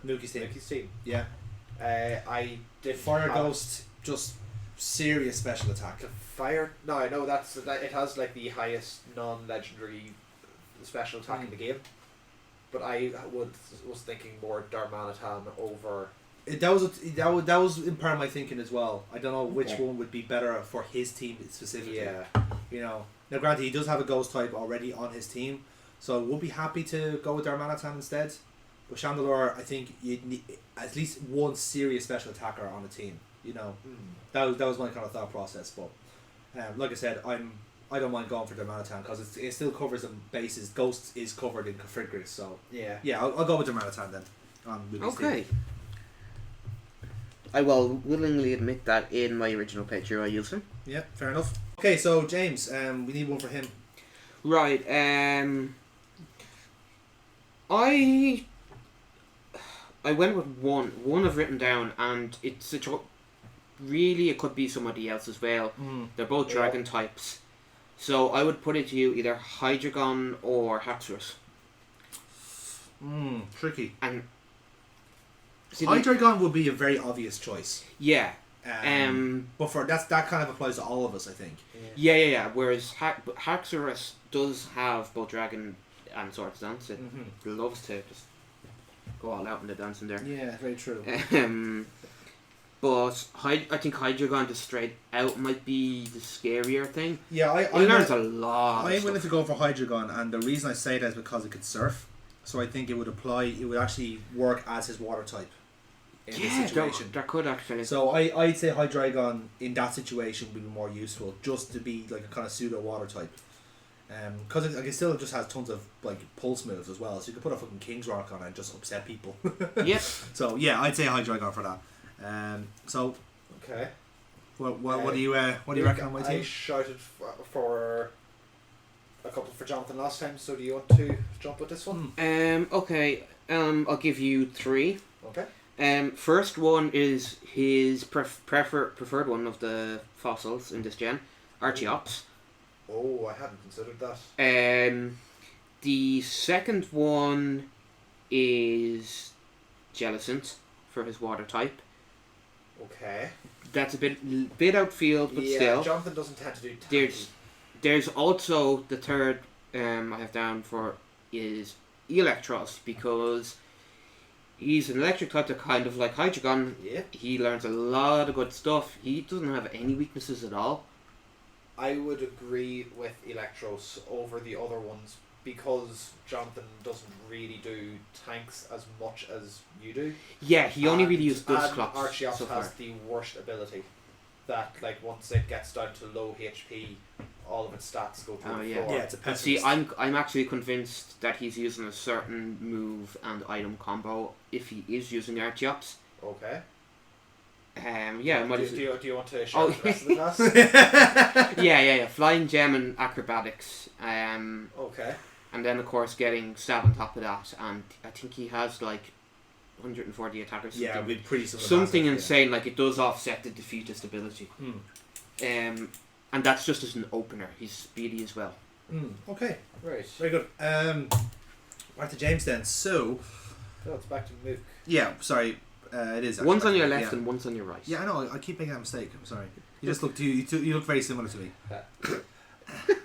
Mookie's team. Yeah. I did Fire Ghost, just serious special attack. The fire. No, I know that it has the highest non-legendary special attack in the game, but I was thinking more Darmanitan over. That was in part of my thinking as well. I don't know which one would be better for his team specifically. Yeah. Now granted, he does have a ghost type already on his team, so I would be happy to go with Darmanitan instead. But Chandelure, I think you'd need at least one serious special attacker on the team. That was my kind of thought process. But like I said, I don't mind going for Darmanitan because it still covers the bases. Ghost is covered in Configurus, so yeah, I'll go with Darmanitan then. Okay. Team. I will willingly admit that in my original picture I used him. Yeah, fair enough. Okay, so James, we need one for him. Right. I went with one. One I've written down, and it's really it could be somebody else as well. They're both dragon types, so I would put it to you either Hydreigon or Haxorus. Tricky. And Hydreigon would be a very obvious choice. Yeah. But that kind of applies to all of us, I think. Yeah. Whereas Haxorus does have both dragon and swords dance. It loves to just go all out in the dancing there. Yeah, very true. But I think Hydreigon just straight out might be the scarier thing. Yeah, he learns a lot. I'm willing to go for Hydreigon, and the reason I say that is because it could surf. So I think it would actually work as his water type. In this situation. That could actually. So I'd say Hydreigon in that situation would be more useful, just to be like a kind of pseudo water type, because it still just has tons of pulse moves as well. So you could put a fucking King's Rock on it and just upset people. Yep. So yeah, I'd say Hydreigon for that. So. Okay. What do you reckon on my team? I shouted for a couple for Jonathan last time. So do you want to jump with this one? Okay. I'll give you 3. Okay. First one is his preferred one of the fossils in this gen, Archeops. Oh, I hadn't considered that. The second one is Jellicent for his water type. Okay. That's a bit outfield, but still. Jonathan doesn't tend to do tanky. There's also the third I have down for is Electros, because he's an electric type that kind of like Hydreigon. Yeah. He learns a lot of good stuff. He doesn't have any weaknesses at all. I would agree with Electros over the other ones because Jonathan doesn't really do tanks as much as you do. Yeah, he only really uses Dusclops. Archeops has the worst ability. That once it gets down to low HP, all of its stats go through the floor. Yeah, it's a pessimist. See, I'm actually convinced that he's using a certain move and item combo if he is using Archeops. Okay. Yeah. Do you want to show the rest of the class? Yeah. Flying Gem and Acrobatics. Okay. And then of course getting stab on top of that, and I think he has 140 attackers. Yeah, it'd be pretty something insane. It does offset the defeatist ability. And that's just as an opener. He's speedy as well. Okay. Right. Very good. Back to James then. So. It's back to Mook. Yeah. Sorry. It is. One's on your left and one's on your right. Yeah, I know. I keep making that mistake. I'm sorry. You just look. You look very similar to me.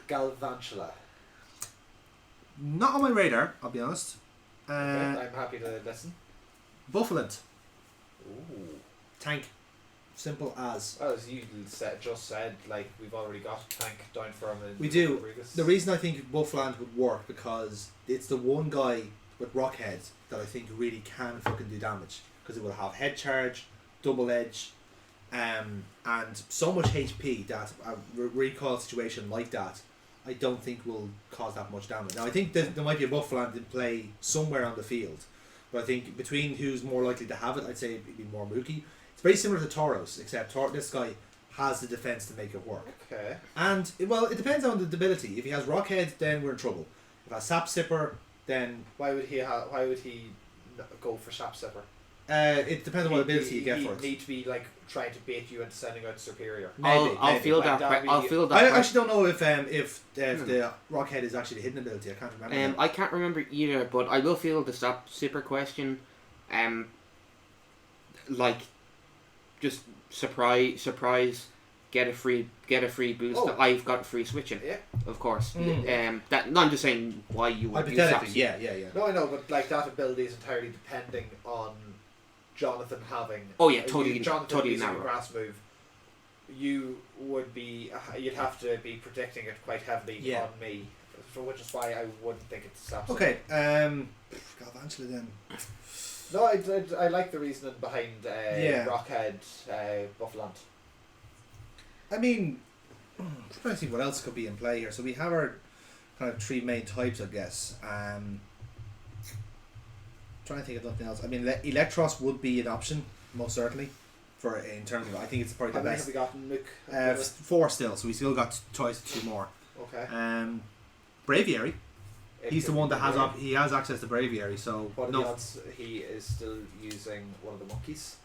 Galvantula. Not on my radar. I'll be honest. Okay, I'm happy to listen. Buffalint. Ooh. Tank. Simple as. Well, as you just said, we've already got a tank down for him. We do. The reason I think Buffland would work because it's the one guy with Rock Head that I think really can fucking do damage, because it will have head charge, double edge, and so much HP that a recall situation like that, I don't think will cause that much damage. Now I think there might be a Buffland in play somewhere on the field, but I think between who's more likely to have it, I'd say it'd be more Mookie. It's very similar to Tauros, except this guy has the defense to make it work. Okay. And it depends on the ability. If he has Rockhead, then we're in trouble. If he has Sap Sipper, then why would he go for Sap Sipper? It depends on what ability you get for it. He'd need to be like trying to bait you into sending out Superior. I'll feel that. I actually don't know if the Rockhead is actually the hidden ability. I can't remember. I can't remember either, but I will feel the Sap Sipper question. Like, just surprise, get a free boost. Oh. I've got free switching. Yeah. Of course. That. No, I'm just saying why you would use Sap. Yeah. No, I know, but like that ability is entirely depending on Jonathan having. Oh yeah, totally using narrow. a grass move. You'd have to be predicting it quite heavily on me, so which is why I wouldn't think it's Sap. Okay. Galvantula then. No, I like the reasoning behind Rockhead, Buffland. I mean, I'm trying to think what else could be in play here. So we have our kind of three main types, I guess. Trying to think of nothing else. I mean, Electros would be an option, most certainly, in terms of. I think it's probably the best. Have we gotten Mick? 4 still, so we still got twice 2 more. Okay. Braviary. He's the one that has access to Braviary. So what are the odds he is still using one of the monkeys?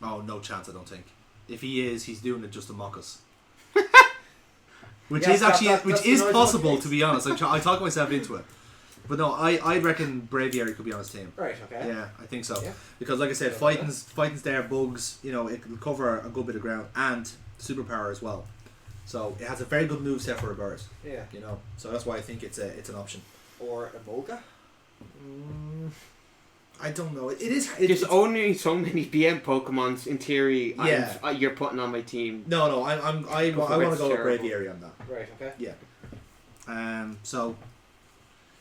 Oh, no chance. I don't think. If he is, he's doing it just to mock us. Which is possible, to be honest. I talk myself into it. But no, I reckon Braviary could be on his team. Right, okay. Yeah, I think so. Yeah. Because like I said, fighting's there, bugs, it can cover a good bit of ground, and superpower as well. So it has a very good moveset for a bird. Yeah. So that's why I think it's an option. Or a Moga? I don't know. There's only so many BM Pokemons in theory. Yeah. You're putting on my team. No, I want to go with Braviary on that. Right. Okay. Yeah. So,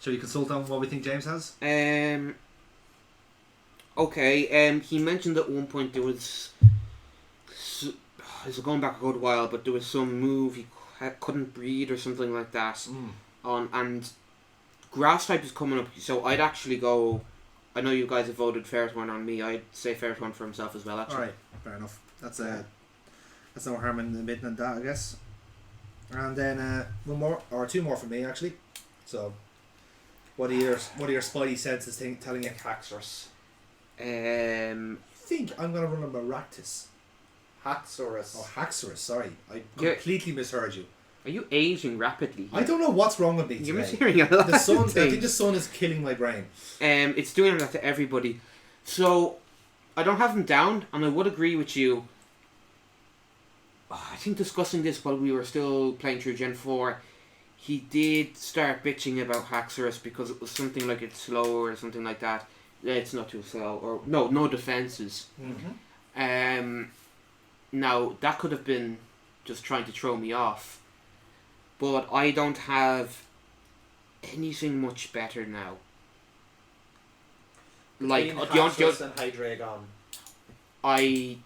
shall we consult on what we think James has? Okay. He mentioned at one point there was. It's going back a good while, but there was some move he couldn't breed or something like that. And grass type is coming up, so I'd actually go. I know you guys have voted Ferretone on me. I'd say Ferretone for himself as well. Actually, all right, fair enough. That's no harm in admitting on that, I guess. And then 1 more or 2 more for me actually. So, what are your spidey senses telling you? Haxorus. I think I'm gonna run a Maractus. Haxorus. Oh, Haxorus. Sorry, I completely misheard you. Are you aging rapidly? I don't know what's wrong with me today. You're mishearing a lot. The sun. I think the sun is killing my brain. It's doing that to everybody. So, I don't have him down, and I would agree with you. I think discussing this while we were still playing through Gen 4, he did start bitching about Haxorus because it was something like it's slow or something like that. It's not too slow, or no defenses. Now, that could have been just trying to throw me off. But I don't have anything much better now. Like Haxorus and Hydreigon. I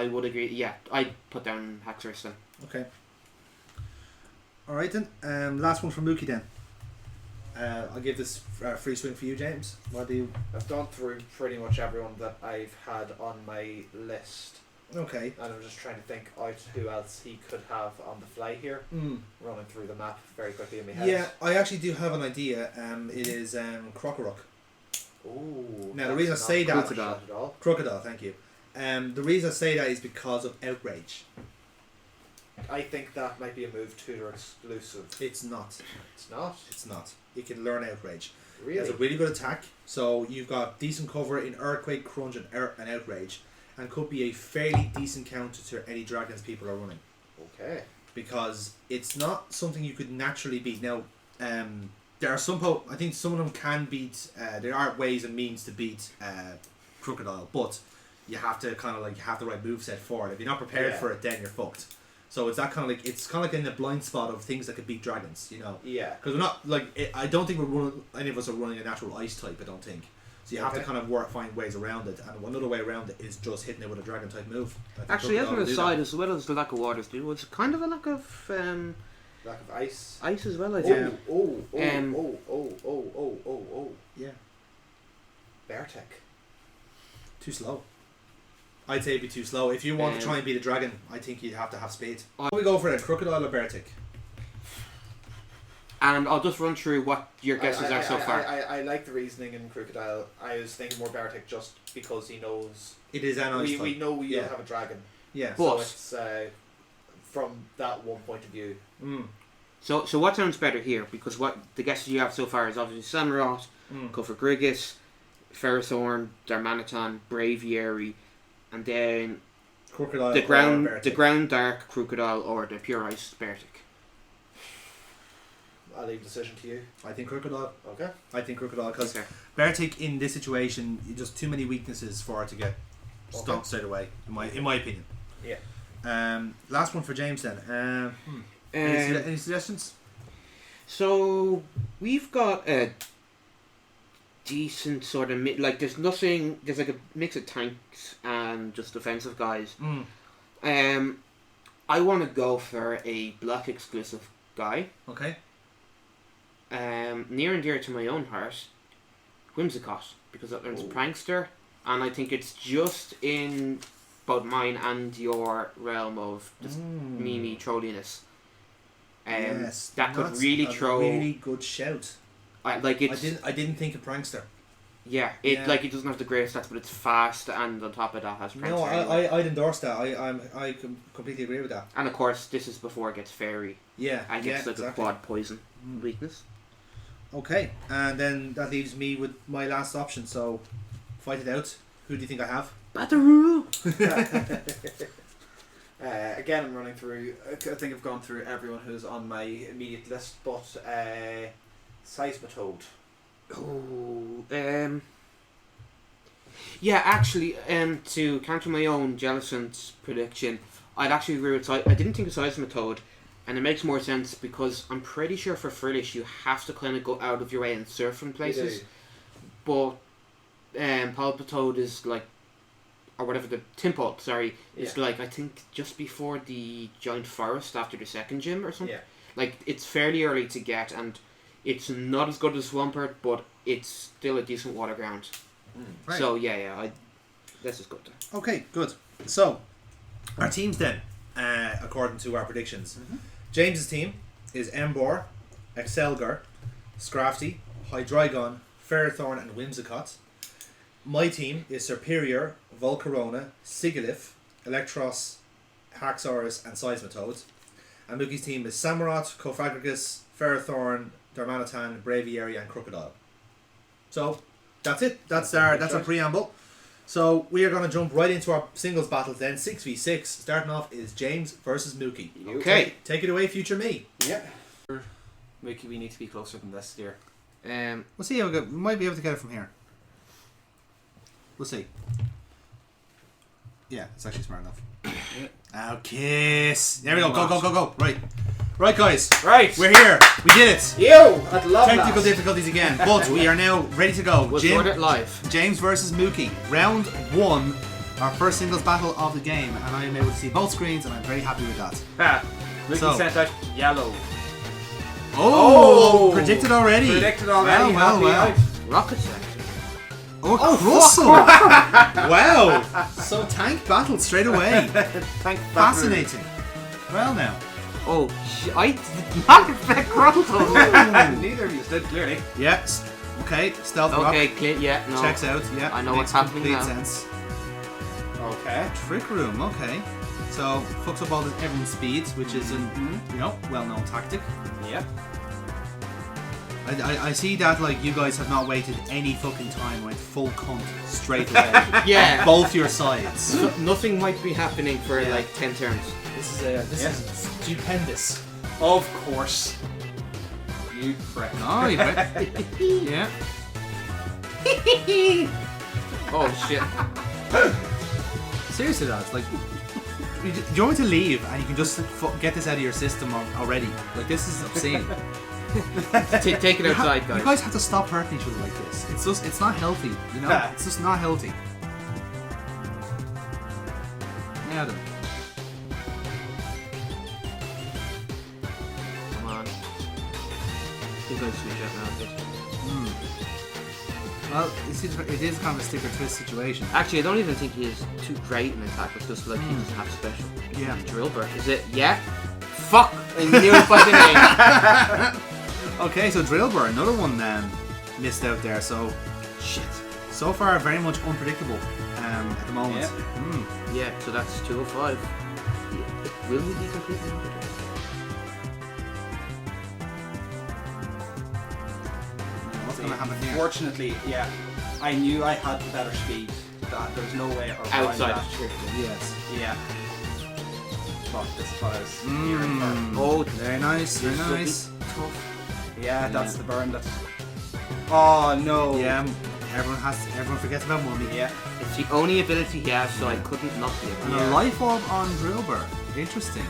would agree. Yeah, I'd put down Haxorus then. Okay. All right then. Last one from Mookie then. I'll give this free swing for you, James. What do you? I've gone through pretty much everyone that I've had on my list. Okay. And I'm just trying to think out who else he could have on the fly here. Running through the map very quickly in my head. Yeah, I actually do have an idea. It is Crocorook. Ooh. Now the reason I say that Crocodile, thank you. The reason I say that is because of Outrage. I think that might be a move tutor exclusive. It's not. It's not? It's not. You can learn Outrage. Really? It has a really good attack. So you've got decent cover in Earthquake, Crunch and Outrage. And could be a fairly decent counter to any dragons people are running. Okay. Because it's not something you could naturally beat. Now, there are I think some of them can beat. There are ways and means to beat Crocodile, but you have to have the right moveset for it. If you're not prepared for it, then you're fucked. So it's that kind of like in the blind spot of things that could beat dragons, Yeah. Because we're not I don't think any of us are running a natural ice type. I don't think. So you have to kind of find ways around it, and another way around it is just hitting it with a dragon type move. Actually, as an aside, as well as the lack of water, there was kind of a lack of ice. Ice as well, I think. Oh. Yeah. Beartech. Too slow. I'd say it'd be too slow. If you want to try and beat a dragon, I think you'd have to have speed. What do we go for then? Crocodile or Beartic? And I'll just run through what your guesses are so far. I like the reasoning in Crocodile. I was thinking more Beartic just because he knows... It is an ice type. We know we don't have a dragon. Yeah. But so it's from that one point of view. So what sounds better here? Because what the guesses you have so far is obviously Samurott, Grigus, Ferrothorn, Darmanitan, Braviary, and then Crocodile the ground dark Crocodile or the pure ice Beartic. I'll leave the decision to you. I think Crocodile. Okay. I think Crocodile because Beartic in this situation, just too many weaknesses for her to get stomped straight away. In my opinion. Yeah. Last one for James then. Any suggestions? So we've got a decent sort of there's like a mix of tanks and just defensive guys. I want to go for a black exclusive guy. Okay. Near and dear to my own heart, Whimsicott, because that learns Prankster, and I think it's just in both mine and your realm of just meme trolliness. Yes, that could really throw. Really good shout. I didn't think of Prankster. Yeah, it doesn't have the greatest stats, but it's fast, and on top of that has Prankster. No, I'd endorse that. I completely agree with that. And of course, this is before it gets fairy. Yeah, and gets a quad poison weakness. Okay, and then that leaves me with my last option. So, fight it out. Who do you think I have? Bataroo. Again, I'm running through. I think I've gone through everyone who's on my immediate list, but Seismitoad. Oh, yeah. Actually, to counter my own Jellicent's prediction, I'd actually agree with. I didn't think of Seismitoad. And it makes more sense because I'm pretty sure for Frillish you have to kind of go out of your way and surf in places. But Palpitoad is like, or whatever, the Timpult, is like, I think just before the Giant Forest after the second gym or something. Yeah. Like, it's fairly early to get and it's not as good as Swampert, but it's still a decent water ground. Right. So, this is good. Okay, good. So, our teams then, according to our predictions. James's team is Emboar, Excelgar, Scrafty, Hydreigon, Ferrothorn and Whimsicott. My team is Serperior, Volcarona, Sigilyph, Electros, Haxorus and Seismitoad. And Mookie's team is Samurott, Cofagrigus, Ferrothorn, Darmanitan, Braviary and Crocodile. So, that's it. That's our preamble. So we are going to jump right into our singles battles then. 6v6. Starting off is James versus Mookie. Okay. Take it away, future me. Yeah. Mookie, we need to be closer than this here. We'll see how we go. We might be able to get it from here. We'll see. Yeah, it's actually smart enough. Oh, kiss. There we go. Go. Right, guys. Right. We're here. We did it. I'd love Technical that. difficulties again. But we are now ready to go. We'll sort it live. James versus Mookie. Round 1. Our first singles battle of the game. And I am able to see both screens and I'm very happy with that. Mookie sent out yellow. Oh! Predicted already. Well. Rocket Section. Russell! Wow! So tank battle straight away. Fascinating. Well now. Oh, I did not expect Russell. Neither of you did, clearly. Yes. Okay, stealth rock. Okay, no. Checks out, yeah. I know makes what's happening now. sense. Okay. Trick room, okay. So, fucks up all everyone's speed, which is an, well-known tactic. Yep. I see that like you guys have not waited any fucking time, went full cunt straight away. Yeah. Both your sides. Nothing might be happening for like 10 turns. This is stupendous. Of course. You prick. Oh, you bet. Yeah. Oh shit. Seriously, lads, like, do you want me to leave and you can just get this out of your system already? Like, this is obscene. Take it outside, guys. You guys have to stop hurting each other like this. It's not healthy, you know? It's just not healthy. Now then. Come on. He's going to switch out now, bitch. Well, it is kind of a stick or twist situation. Actually, I don't even think he is too great in attack. It's just like he doesn't have special. Yeah. Drillbur. Is it? Yeah? Fuck! I knew it by the name. Okay, so Drillbur, another one missed out there. So, Shit. so far very much unpredictable at the moment. Yeah, so that's 205. Will we be completely unpredictable? What's going to happen here? Fortunately, yeah, I knew I had the better speed. That there's no way around Outside that. of trick. Yes. Yeah. But this is what I was gearing for. Oh, Very nice, very this will be nice. tough. Yeah, that's the burn. That's. Oh no. Yeah, everyone forgets about Mummy. Yeah. It's the only ability he has, so I couldn't not be able And to. a life orb on Drillbur. Interesting.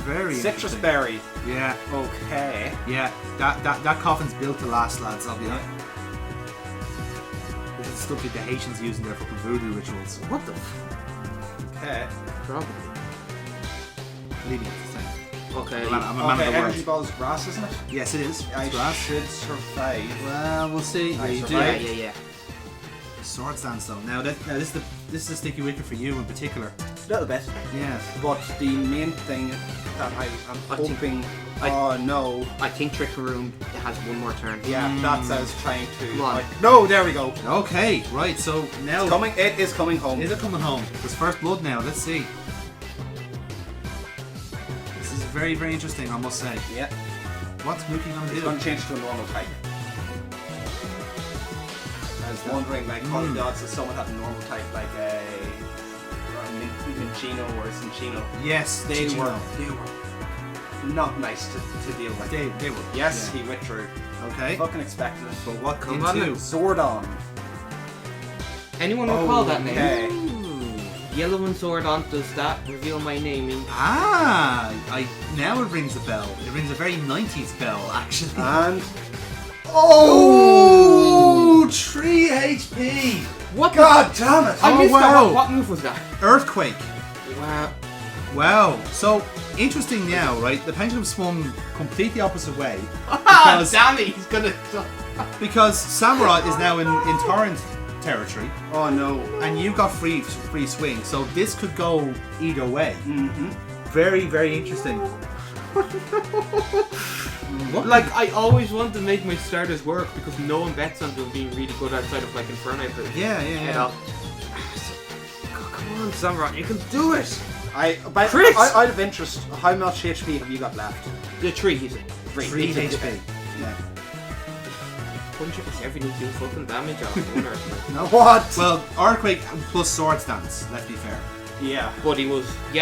Very Citrus interesting. berry. Yeah, Okay. yeah. That coffin's built to last, lads. I'll be honest. This is stuff that the Haitians use in their fucking voodoo rituals. What the Okay. Probably. Leaving it the same. Okay. I'm a man of Okay. the Energy world. ball's grass, isn't it? Yes, it is. I It's grass. should survive. Well, we'll see. I Yeah, you do. survived. Yeah. Sword stance though. Now this is a sticky wicket for you in particular. A little bit. Yes. But the main thing that I'm I think- hoping. I- Oh no. I think Trickaroon has one more turn. Yeah, that's I was trying to. Come on. No, there we go. Okay. Right. So now It's coming. It is coming home. is it coming home? It's first blood now. Let's see. This is very very interesting. I must say. Yeah. What's Mookie gonna It's do? going to change to a normal type. I was wondering, like, how the odds if someone had a normal type, like a Minchino or a Cinchino. Yes, They Chichino. were not nice to deal with. They were. Yes, Yeah. he withdrew. Okay. Fucking expected it. But what Come on into? now. Zordon. Anyone recall that name? Okay. Yellow and Zordon, does that reveal my naming? Now it rings a bell. It rings a very 90s bell, actually. And Oh, 3 HP. What? God damn it! I Oh, missed wow. that. What move was that? Earthquake. Wow. Wow. So interesting now, right? The pendulum swung completely opposite way Ah, damn it, he's gonna. because Samurott is now in torrent territory, Oh no. and you got free swing. So this could go either way. Mm-hmm. Very very interesting. What? Like, I always wanted to make my starters work because no one bets on them being really good outside of like Inferno. But Yeah. come on, Samurai, you can do it. Chris! Out of interest, how much HP have you got left? The tree, he's 3 HP. Yeah. Punch it every need to do fucking damage off one or something. No. What? Well, Earthquake plus Sword Stance. Let's be fair. Yeah. But he was, the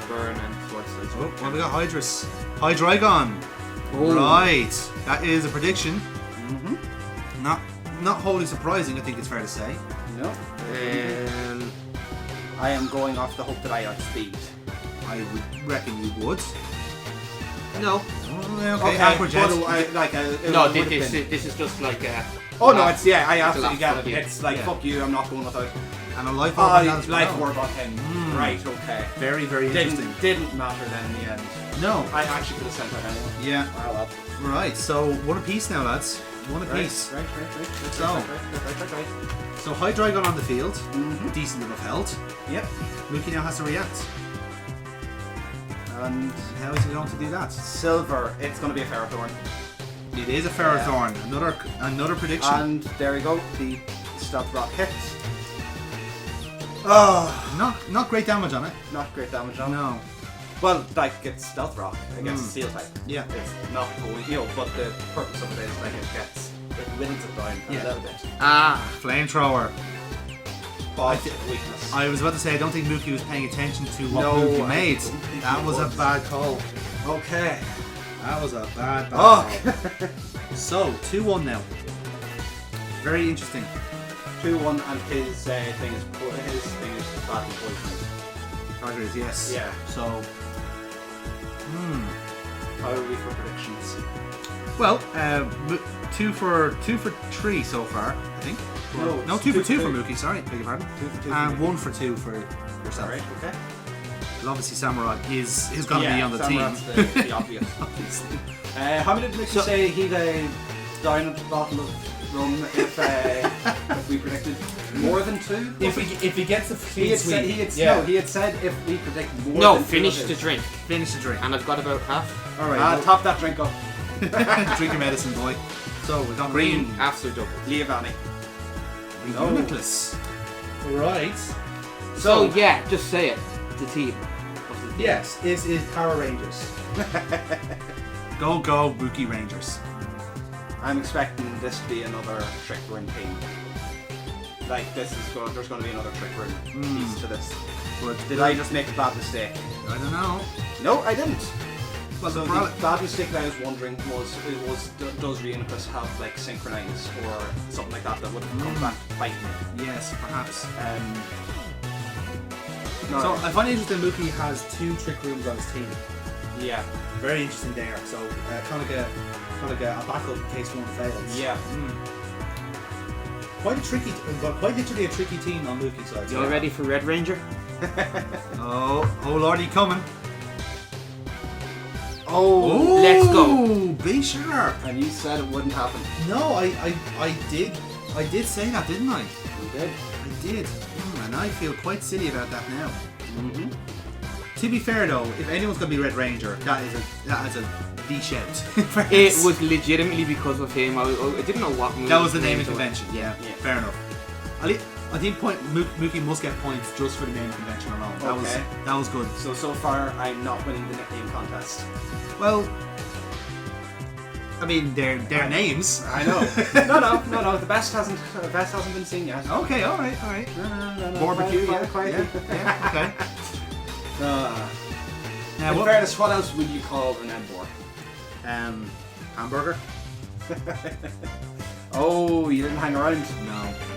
burn and sword stance. Oh, well, we got Hydrus. Hydreigon. Oh. Right. That is a prediction. Mm-hmm. Not wholly surprising, I think it's fair to say. No. I am going off the hope that I outspeed. I would reckon you would. No. Oh, okay. Aqua Jet. No, this is just like a... Oh no, it's I absolutely laugh, get fuck it. you. It's like Yeah. fuck you, I'm not going without. And a life orb on that as Life well. orb on him. Right, okay. Very, very interesting. Didn't matter then in the end. No. I actually could have sent out anyone. Yeah. Well, Right, so one apiece now, lads. One apiece. Right. So. So Hydreigon on the field. Mm-hmm. Decent enough health. Yep. Mookie now has to react. And How is he going to do that? silver, it's going to be a Ferrothorn. It is a Ferrothorn. Another prediction. And there we go, the stealth rock hits. Oh, Not great damage on it. not great damage on. No. Well, like it's stealth rock against steel type. Yeah. It's not going, but the purpose of it is like it whittles it down a little bit. Ah. Flamethrower. But weakness. I was about to say I don't think Mookie was paying attention to what No, move you I made. don't think That he was a was. bad call. Okay. That was a bad Oh. call. So 2-1 now. Very interesting. 2-1 and his thing is badly poisoned. Tigers, yes. Yeah. So. How are we for predictions? Well, 2 for 3 so far, I think. No, 2 for 2 for Mookie. Sorry, beg your pardon. 2 for 2. And 1 for 2 for yourself. Alright, okay. Well, obviously Samurai is going to be on the Samurai's team. the obvious. Obviously. How many did Mickey say he'd down a bottle of rum if we predicted more than 2? If he gets the He had said if we predict more No, than 2 finish of the his. drink. Finish the drink. And I've got about half. All right. Top that drink up. Drink your medicine, boy. So we've got Green green. after double. Leovani. Nicholas. Right. So yeah, just say it. The team. Yes, is Power Rangers. Go Mookie Rangers. I'm expecting this to be another trick room team. Like there's going to be another trick room piece to this. But Did I just make a bad mistake? I don't know. No, I didn't. Well, So the bad mistake that I was wondering was does Reunicus have like synchronize or something like that would come back to bite me? Yes, perhaps. No, So I find it interesting Mookie has 2 trick rooms on his team. yeah, Very interesting there. So kind of get a backup in case one fails. yeah. Quite literally a tricky team on Mookie's side. You all ready for Red Ranger? Oh lordy, coming. Oh, Let's go. Be sharp. and you said it wouldn't happen. No, I did say that, didn't I? You did. I did. And I feel quite silly about that now. Mm-hmm. To be fair though, if anyone's gonna be Red Ranger, that is a D shout. It was legitimately because of him. I didn't know what movie. That was the naming names were. convention. Yeah, Yeah. fair enough. I think Mookie must get points just for the naming convention alone. That was good. So far, I'm not winning the nickname contest. Well, I mean, they're names. I know. No. The best hasn't been seen yet. Okay, all right. No. Barbecue, Quiet. Yeah, okay. Now, In fairness, what else would you call an Embor? Hamburger? Oh, you didn't hang around.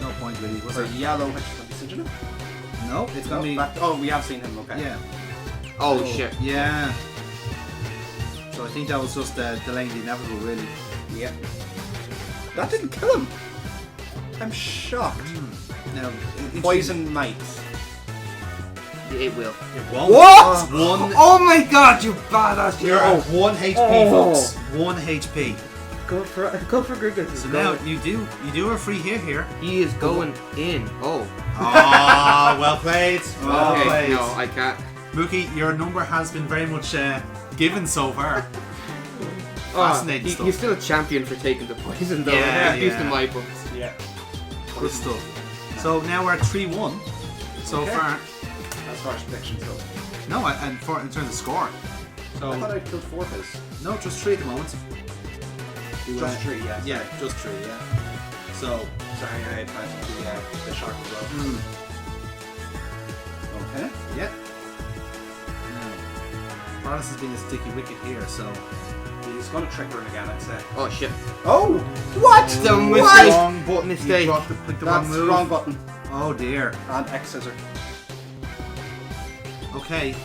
No point really. Was So there? yellow, which is going to be Sigil? No, it's gonna be. Oh, we have seen him. Okay. Yeah. Oh shit. Yeah. So I think that was just delaying the inevitable, really. Yeah. That didn't kill him. I'm shocked. Now, Poison might. It will. It won't. What? One. Oh my god, you badass! You're at 1 HP, folks. 1 HP. Go for Google. So now you do a free hit here. He is going in. Oh. Ah, well played. Well Okay. played. No, I can't. Mookie, your number has been very much given so far. Fascinating stuff. He's still a champion for taking the poison, though. Yeah, At least in yeah. my books. Yeah. Good stuff. So now we're at 3-1 so Okay. far. As far as predictions go. No, and in terms of score. So I thought I'd killed 4 of his. no, just 3 at the moment. Just 3, yeah. Yeah, just 3. Yeah. So. Sorry, I had planned to do the shark as well. Okay. Yeah. Now, Barnes has been a sticky wicket here, so. He's going to trick her again, I'd say. Oh shit. Oh! What? The What? mistake. Wrong button. Mistake. You clicked the wrong That's move. the wrong button. Oh dear. And X scissor. Okay.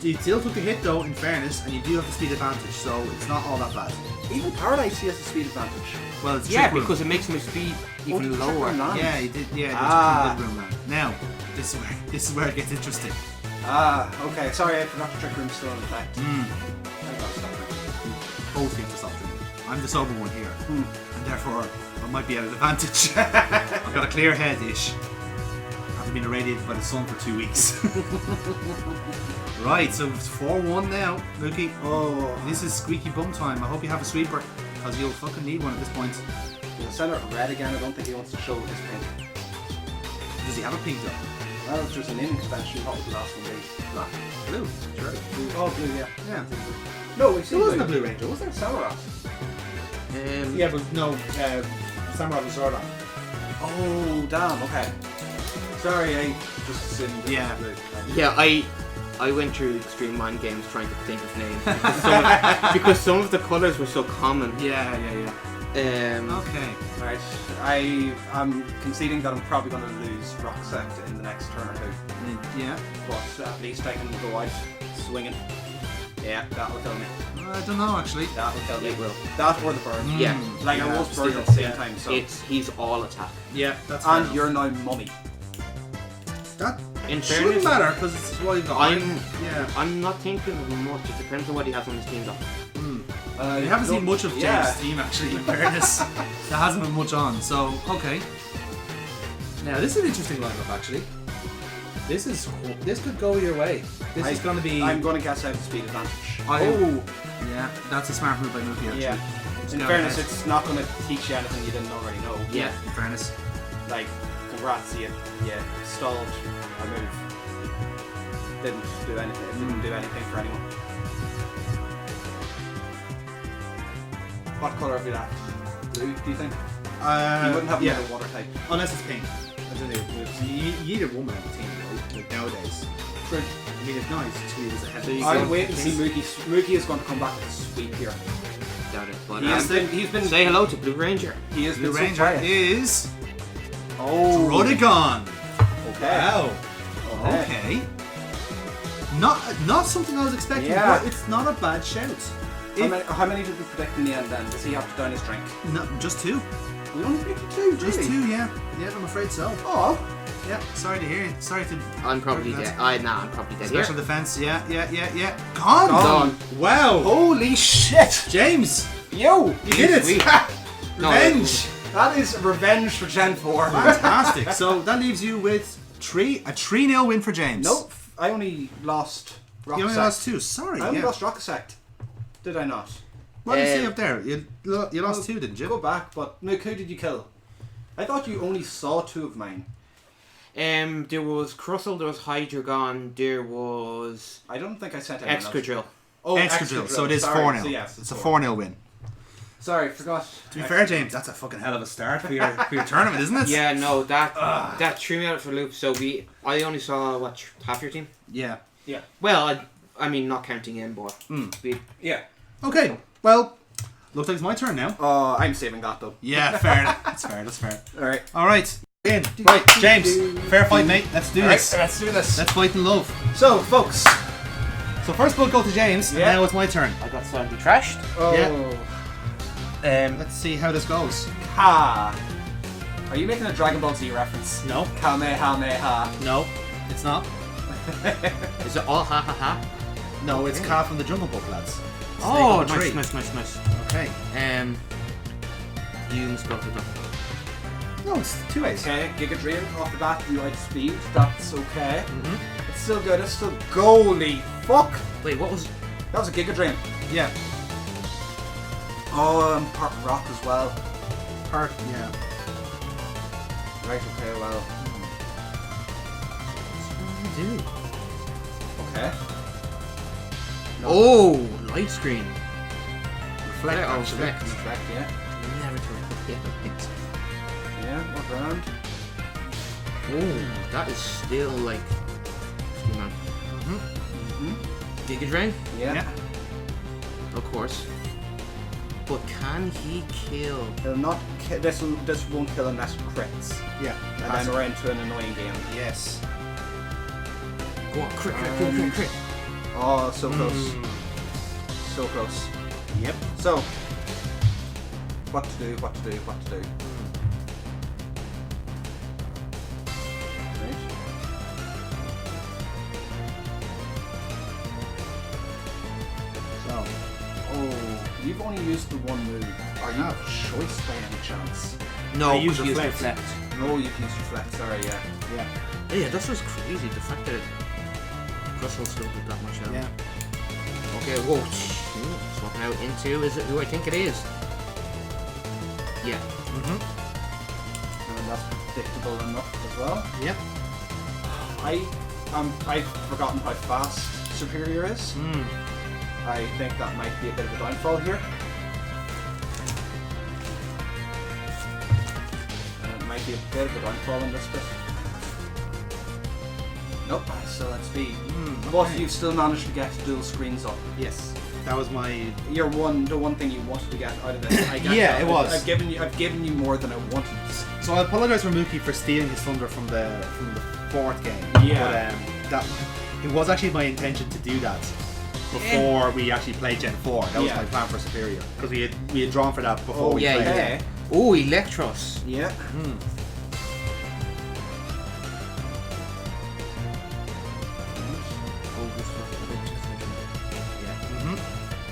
You still took the hit though, in fairness, and you do have the speed advantage, so it's not all that bad. Even Paradise, he has a speed advantage. Well, it's Yeah, trick room. because it makes my speed even the trick lower. room lands. Yeah, you did. Yeah, Ah. the room land. Now, this is where it gets interesting. Ah, okay. Sorry, I forgot the trick room's still in effect. Mm. I gotta stop drinking. Both get to stop drinking. I'm the sober one here, and therefore I might be at an advantage. I've got a clear head-ish. Haven't been irradiated by the sun for 2 weeks. Right, so it's 4-1 now, Mookie. Oh. This is squeaky bum time. I hope you have a sweeper, because you'll fucking need one at this point. He'll send it red again. I don't think he wants to show his pink. Does he have a pink though? Well, if there's a naming convention, what would the last one be? Black. Blue. Sure. Blue. Oh, blue, yeah. Yeah. No, we There wasn't a Blue Ranger, was there? Samurott. Yeah, but no, Samurai was Zordon. Oh, damn, okay. Sorry, I just assumed. Yeah. Yeah, I went through extreme mind games trying to think of names because some of the colours were so common. Yeah. Okay. Right, I'm conceding that I'm probably going to lose Rocksect in the next turn or two. Yeah. But at least I can go out swinging. Yeah, that will kill me. I don't know actually. That will kill me. It will. That or the bird. Yeah. Like Yeah, I was bird still, at the same yeah. time. So. He's all attack. Yeah, that's fair And enough. you're now mummy. That In shouldn't fairness, matter because it's what you've got. I'm not thinking much. It depends on what he has on his team though. We haven't seen much of James' Yeah. team actually. In fairness, there hasn't been much on. So okay. Now this is an interesting lineup actually. This could go your way. This is going to be. I'm going to guess out the speed advantage. Yeah, that's a smart move by Mookie actually. Yeah. In fairness, it's not going to teach you anything you didn't already know. Yeah. In fairness. Like, congrats, you stalled a move. Didn't do anything. It didn't do anything for anyone. What colour have you left? Blue, do you think? You wouldn't have another water type. Unless it's pink. I don't know. You need a woman on the team, right? Like nowadays. True. I mean, it's nice to squeeze as a head. So you I'll go wait and see pink. Mookie is going to come back with a sweep here. Doubt it. But He's been say hello to Blue Ranger. He is Blue been Ranger so quiet. is Oh. Rodigon. Okay. Wow. Okay. Not something I was expecting, Yeah. but it's not a bad shout. How many did we predict in the end then? Does he have to down his drink? No, just two. We only predicted two, Just two, yeah. Yeah, I'm afraid so. Oh. Yeah, sorry to hear. Sorry to. I'm probably dead. I'm probably dead Special here. defense, yeah. Gone! Gone. Wow! Holy shit! James! Yo! You did it! Sweet. No, Revenge! That is revenge for Gen 4. Fantastic. So that leaves you with a 3-0 win for James. Nope. I only lost Rock You only Sect. lost two. Sorry. I only yeah. lost Rock Sect. Did I not? What did you say up there? You lost two, didn't you? Go back, but Mick, who did you kill? I thought you only saw two of mine. There was Crustle, there was Hydreigon, there was I don't think I sent anyone else. Excadrill. Oh, Excadrill. So it is Sorry. 4-0. So yes, It's a 4-0 win. Sorry, forgot. To be fair, James, that's a fucking hell of a start for your tournament, isn't it? Yeah, no, that threw me out for a loop. So I only saw half your team. Yeah. Well, I mean not counting in, but Yeah. Okay. Well, looks like it's my turn now. Oh, I'm saving that though. Yeah, fair. That's fair. That's fair. All right. All right. In. Right, James. Fair fight, mate. Let's do this. Let's do this. Let's fight in love. So, folks. So first we'll go to James, and Yeah. now it's my turn. I got slightly trashed. Oh. Let's see how this goes. Ha. Are you making a Dragon Ball Z reference? No. Kamehameha. No, it's not. Is it all ha ha ha? No, it's Ka from the Jungle Book, lads. Oh, Snake on the nice. Okay. You misspelled it up. No, it's 2 ways. Okay, Giga Dream off the bat, you like speed, that's okay. Mm-hmm. It's still good, it's still goalie. Fuck! Wait, what was? That was a Giga Dream. Yeah. Oh, and part rock as well. Part. Yeah. Right, okay, well. What do you do? Okay. Oh, light screen. Reflect. Oh, actually. reflect. Correct, yeah. Never to Yeah, what round? Oh, that is still like. Excuse me. Giga Drain, Yeah. of course. But can he kill? He'll not this won't kill unless it crits. Yeah. And then we're into an annoying game. Yes. Go on, crit. Oh, so close. So close. Yep. So, what to do? Right. So. Oh, you've only used the one move. Are you have choice by any chance? No, I use use reflect. reflect. No, you've used reflect. Sorry, yeah. Yeah. Yeah, that's just crazy. The fact that Russell still did that much out. Yeah. Okay, whoa, shoot. Swapping out into, is it who I think it is? Yeah. And that's predictable enough as well. Yep. I've forgotten how fast Superior is. I think that might be a bit of a downfall here. It might be a bit of a downfall in this bit. Nope, I still at speed. But you've still managed to get dual screens up. Yes. That was my. The one thing you wanted to get out of this. I get Yeah, that. it was. I've given you more than I wanted. So I apologise for Mookie for stealing his thunder from the fourth game. Yeah. But it was actually my intention to do that. before we actually played Gen 4. That was my plan for Superior. Because we had drawn for that before we played it. Oh, Electros. Yeah.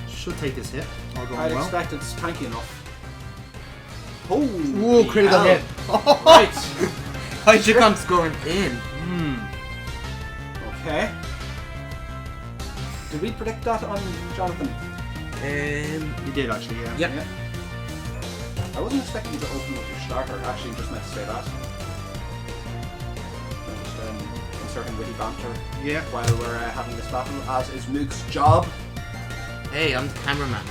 Should take this hit. All going I'd well. expect it's tanky enough. Ooh, critical hit. Right. Hydreigon's going in. Okay. Did we predict that on Jonathan? You did actually, yeah. Yep. Yeah. I wasn't expecting you to open with your starter. Actually, just meant to say that. I'm just inserting witty banter while we're having this battle, as is Mook's job. Hey, I'm the cameraman.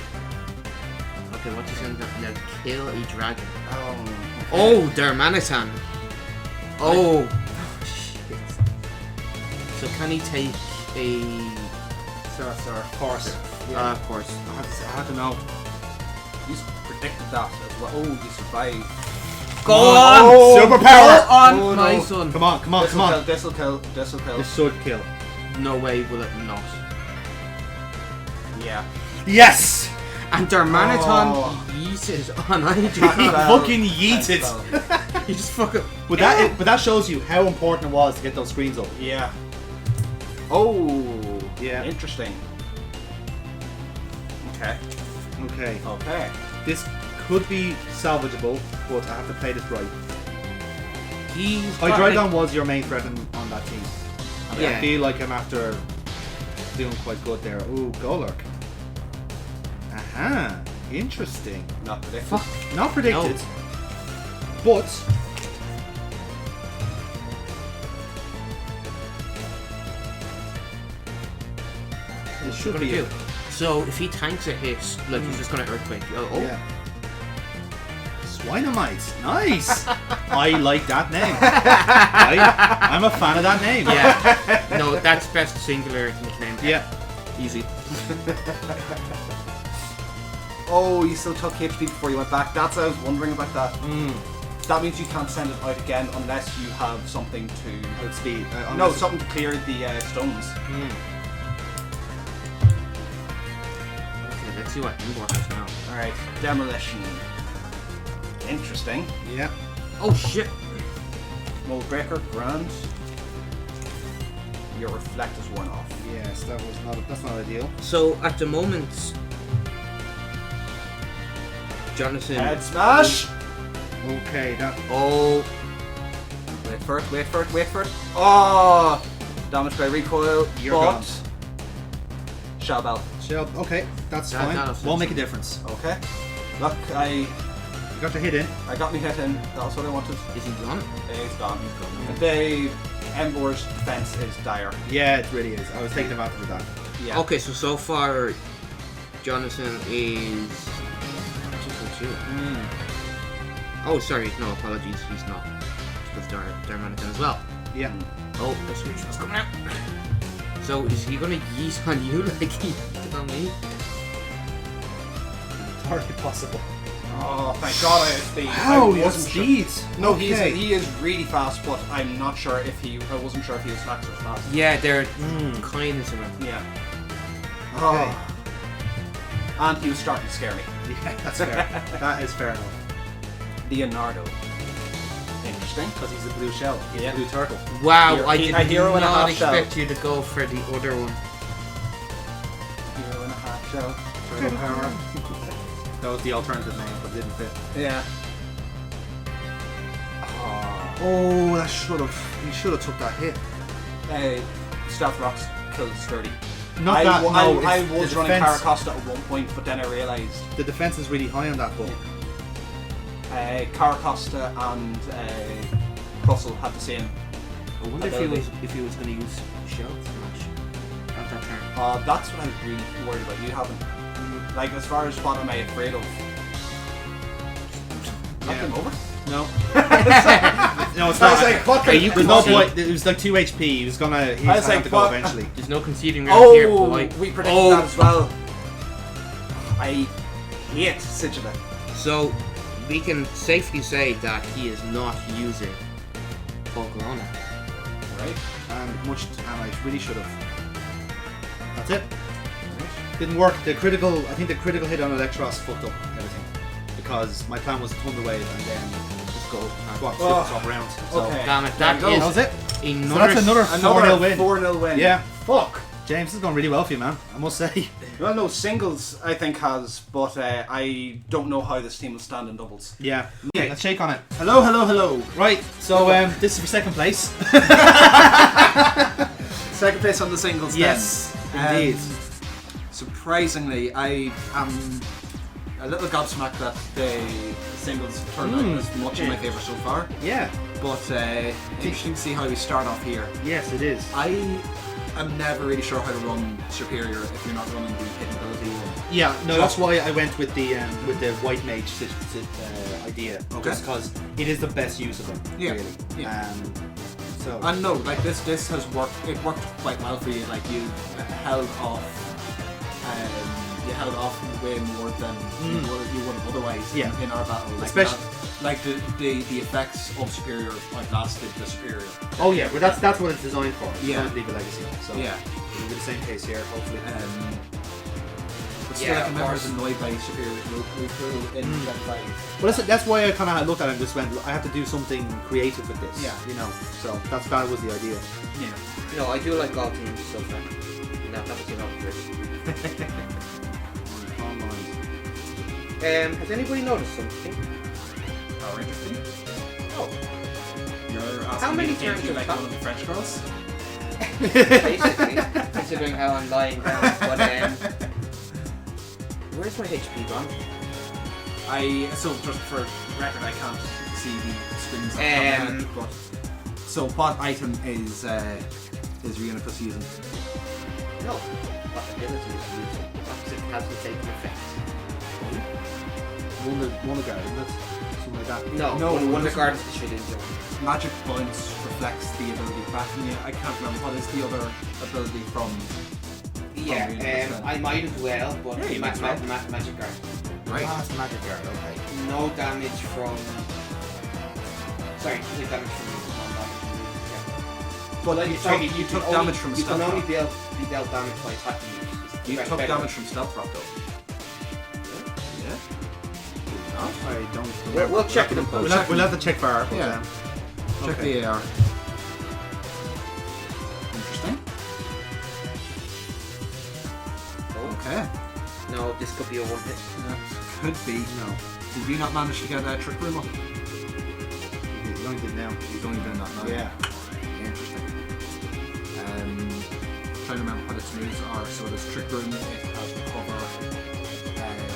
Okay, what is in there? Now kill a dragon. Oh, Darmanitan. Oh, shit. So can he take a... Sir, of course. Of course. I had to know. You predicted that as well. Oh, you survived. Go on! Superpower! Go on, Oh, my no. son. Come on. This'll kill. This should kill. No way will it not. Yeah. Yes! And Darmanitan yeeted on He Hydreigon. fucking yeeted. He just fucking... But that shows you how important it was to get those screens up. Yeah. Oh. Yeah. Interesting. Okay. Okay. This could be salvageable, but I have to play this right. Hydreigon was your main threat on that team. And I feel like I'm after doing quite good there. Ooh, Golurk. Aha. Interesting. Not predicted. Not predicted. But it should be do. So if he tanks a hit, like he's just gonna earthquake. Yeah. Swinomite. Nice. I like that name. I'm a fan of that name. Yeah. No, that's best singular nickname. Yeah. Easy. Oh, you still took HP before you went back. That's what I was wondering about that. That means you can't send it out again unless you have something to... Outspeed. Something to clear the stones. Okay, let's see what Embor has now. Alright, Demolition. Interesting. Yeah. Oh shit! Mold Breaker, grand. Your Reflect is worn off. Yes, that's not ideal. So at the moment, Jonathan. Head smash! Okay, that. Oh. Wait for it. Oh! Damage by recoil. You're gone. Shell Bell. Okay, that's fine. Won't make a difference. Okay. Look, You got the hit in. I got me hit in. That's what I wanted. Is he gone? He's gone. The Embor's defense is dire. Yeah, it really is. I was taking advantage of that. Yeah. Okay, so far, Jonathan is 2 2. Oh, sorry. No, apologies. He's not. Because Darmanitan as well. Yeah. Oh, the switch was coming out. So is he gonna yeet on you like he did on me? Hardly possible. Oh, thank God I had speed. Wow, I wasn't speed. No, Okay. he is really fast, but I'm not sure if he. I wasn't sure if he was fast or fast. Yeah, they're kind of similar. Yeah. Okay. Oh. And he was starting to scare me. Yeah, that's fair. That is fair enough. Leonardo. Interesting. Because he's a blue shell. He's Yeah. a blue turtle. Wow, Hero- I a did hero and a not half expect shell. you to go for the other one. Hero and a half shell. Turtle power. That was the alternative name, but it didn't fit. Yeah. Oh, that should have. He should have took that hit. Stealth Rocks killed Sturdy. Not I that. wa- No, I it's was the running defense. Caracosta at one point, but then I realised The defense is really high on that book. Caracosta and Russell had the same. I wonder if he was going to use shell smash at that turn. That's what I was really worried about. You haven't, like, as far as what am I afraid of? Knock him over? No. No, it's I was not. like, what? Are you There's no conceding? point. It was like 2 HP. He was gonna. He I was was gonna like, have to go what? eventually. There's no conceding around here, boy. We predicted that as well. I hate Sigilin. So we can safely say that he is not using Volcarona. Right? And I really should have. That's it. Didn't work. I think the critical hit on Electros fucked up everything. Because my plan was to Thunder Wave and then just go swap around. So, Okay. Damn it, that was it. another, So that's another 4-0 win. 4-0 win. Yeah. Fuck. James, this is going really well for you, man. I must say. Well, no, singles I think has, but I don't know how this team will stand in doubles. Yeah. Okay, let's shake on it. Hello. Right, so this is for second place. Second place on the singles. Yes, then. indeed. Surprisingly, I am a little gobsmacked that the singles turned out as much in my favour so far. Yeah. But interesting to see how we start off here. Yes, it is. I'm never really sure how to run Superior if you're not running the hidden ability one. Yeah, no, that's why I went with the White Mage idea. Okay. Just because it is the best use of them. Yeah. Really. Yeah. So. And no, like this has worked. It worked quite well for you. Like you held off. You held off way more than you would have otherwise in our battle. Like especially. Like the effects of Superior outlasted the Superior. Oh yeah, well that's what it's designed for. It's Yeah. designed to leave a legacy. So Yeah. it'll be the same case here, hopefully. But still, I remember I was annoyed by Superior's move through in Gen 5. Well, that's why I kind of looked at it and just went, I have to do something creative with this. Yeah. You know, so that was the idea. Yeah. No, I do like all teams so far. No, that was enough for has anybody noticed something? How interesting. Oh. You're asking How many me to turns you have like come? one of the French girls? Basically, considering how I'm lying down. But where's my HP gone? So just for record, I can't see the screens. But so what item is Reunicus using? No. What ability is using? Opposite hasn't taken effect. Wonder Guard, isn't it? Something like that. No, Wonder Guard is the shit into Magic Bounce reflects the ability back in you. I can't remember what is the other ability from. I might as well, but Yeah, you might as well. Magic Guard. Right. Ah, it's Magic Guard, okay. No damage from. Sorry, no damage from non-damage. But you took damage from You stealth can only rock. be dealt damage by attacking you. You took damage from stealth rock though. Yeah. I don't. We'll check it in post. We'll have to check for our Yeah. Check Okay. the AR. Interesting. Okay. No, this could be a one hit. That could be. No. Did you not manage to get a Trick Room up? He's only did now. He's only doing that now. Yeah. Interesting. Trying to remember what its moves are. So it is Trick Room, it has recover,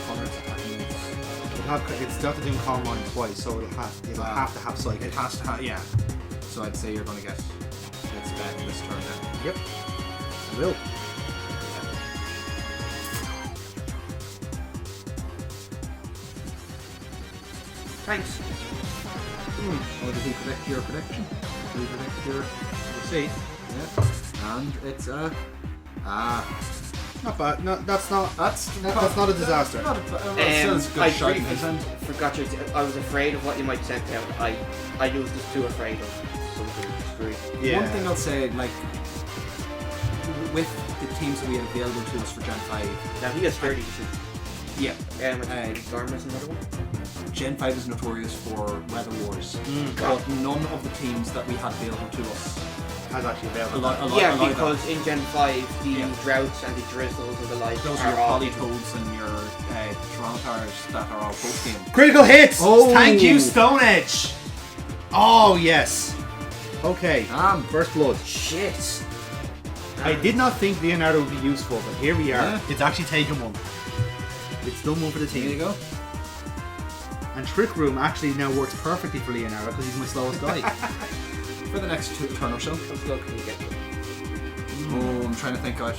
colors, attacking moves. It's got to do Calm Mind twice, so it'll have to have Psychic. It has to have, yeah. So I'd say you're going to get spec this turn then. Yep. I will. Thanks. Oh, did he predict your prediction? Did he predict your... We'll see. Yeah. And it's Not bad. No, that's not a disaster. Not a, still it's a good I shot in briefly his end. forgot I was afraid of what you might send out. I was just too afraid of something screwy. Yeah. One thing I'll say, like, with the teams that we have available to us for Gen 5, Now he has 30 too. yeah, Garma's another one. Gen 5 is notorious for weather wars, but none of the teams that we had available to us Has actually available. a lot Because in Gen 5 the droughts and the drizzles and the like those are are your all Polytoads and your Tyrantars that are all post game. Critical hits! Oh. Thank you, Stone Edge! Oh, yes. Okay. First blood. shit. I did not think Leonardo would be useful, but here we are. Yeah. It's actually taken one. It's done one for the There you team. go. And Trick Room actually now works perfectly for Leonardo because he's my slowest guy. For the next turn or so. How slow can you get to? Oh, I'm trying to think out.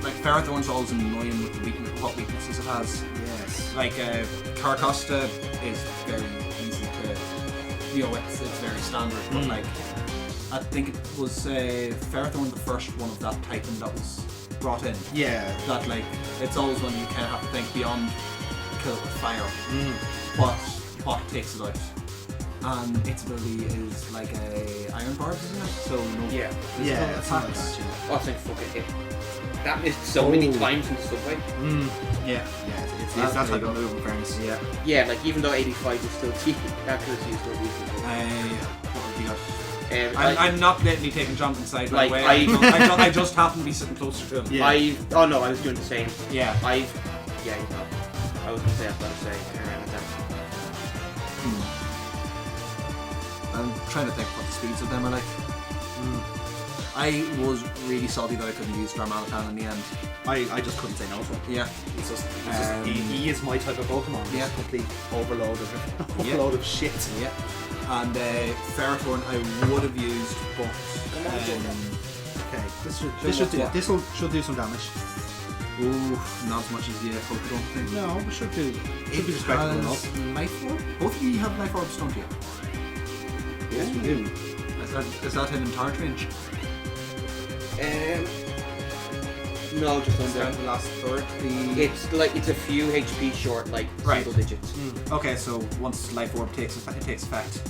Like, Ferrothorn's always annoying with the what weaknesses it has. Yes. Like, Caracosta is very easy to, it's very standard, but like, I think it was Ferrothorn the first one of that Titan that was brought in. Yeah. That, like, it's always one you kind of have to think beyond kill it with fire. What takes it out. And its ability is like a Iron Barbs, isn't it? So no Yeah. physical Yeah, it's not attacks. that, Oh, it's like fucking hit. that missed so many times in the subway. Yeah, it's that type of move in fairness. Yeah. Yeah, like even though 85 is still accuracy is still decent. What have you got? I'm I'm not blatantly taking Jonathan's side right Like, away. I just happen to be sitting closer to him. Yeah. I was doing the same. Yeah. I was gonna say I've got to say I'm trying to think what the speeds of them are like. I was really salty that I couldn't use Darmanitan in the end. I just couldn't say no to him. Yeah. It's just he is my type of Pokemon. Yeah. Just complete overload of shit. Yeah. And Ferrothorn I would have used, but Okay, this should do some damage. ooh, not as much as the Pokémon thing. No, it should do. It Should be respectable has enough. Life Orb? Both of you have Life Orbs, don't you? Yes, we do. Is that an entire range? no, just Down under. to the last third. It's a few HP short, like Right. single digits. Okay, so once Life Orb takes effect, it takes effect.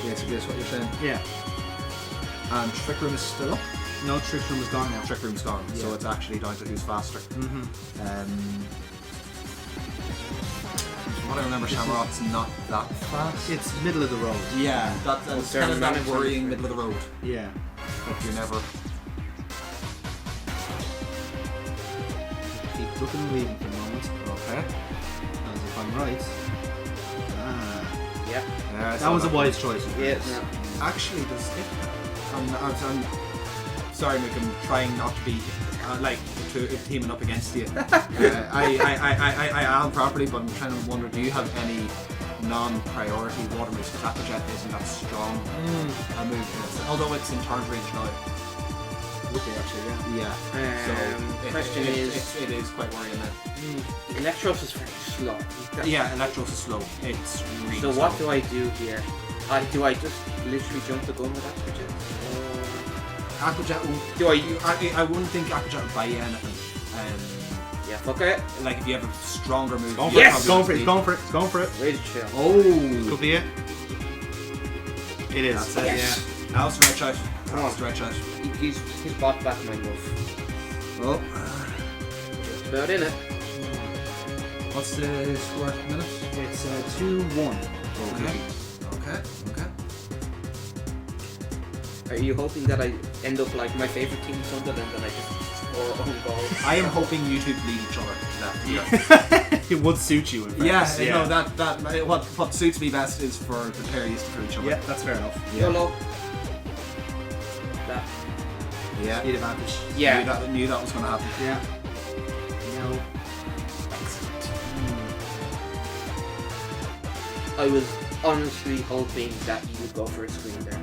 Basically, that's what you're saying. Yeah. And Trick Room is still up. No, Trick Room is gone now. Trick Room's gone, so Yeah. it's actually down to who's faster. Mm-hmm. From what I remember, Shamrock's not that fast. It's middle of the road. Yeah, that's kind of that management. worrying middle of the road. Yeah. But you're never. Keep looking and leaving for a moment. Okay. As if I'm right. Yeah. That was a wise choice. Yeah. Actually, does it? I'm sorry, Mick. I'm trying not to be teaming up against you. I am properly, but I'm trying to wonder: do you have any non-priority water moves? Because Aqua Jet isn't that strong a move, although it's in turn range now. Would be actually, yeah. Yeah. So question is- it is quite worrying then. Electros is very slow. Yeah, Electros is slow. It's really So slow. what do I do here? Do I just literally jump the gun with Aqua Jet? Aqua Jet won't. Do I? I wouldn't think Aqua Jet would buy you anything. Yeah, fuck it. Like if you have a stronger move. Going for Yes! it. It's going for it. It's going for it. It's going for it. Ready to chill. Oh, could be it. It is. That's it. Yes. Yeah. That was the right shot. Come on. Right shot. He's bought back my move. Oh, Just about in it. what's the score at the minute? It's 2-1. Okay. Okay. Okay. Are you hoping that I end up like my favorite team Sunderland and I just score own goal? I am hoping you two bleed each other. Yeah. It would suit you. In fairness. Yeah. No, that what suits me best is for the pair used to each other. Yeah, that's fair enough. YOLO. That. Yeah. Speed advantage. Yeah. Knew that was going to happen. Yeah. No. I was honestly hoping that you would go for a screen there.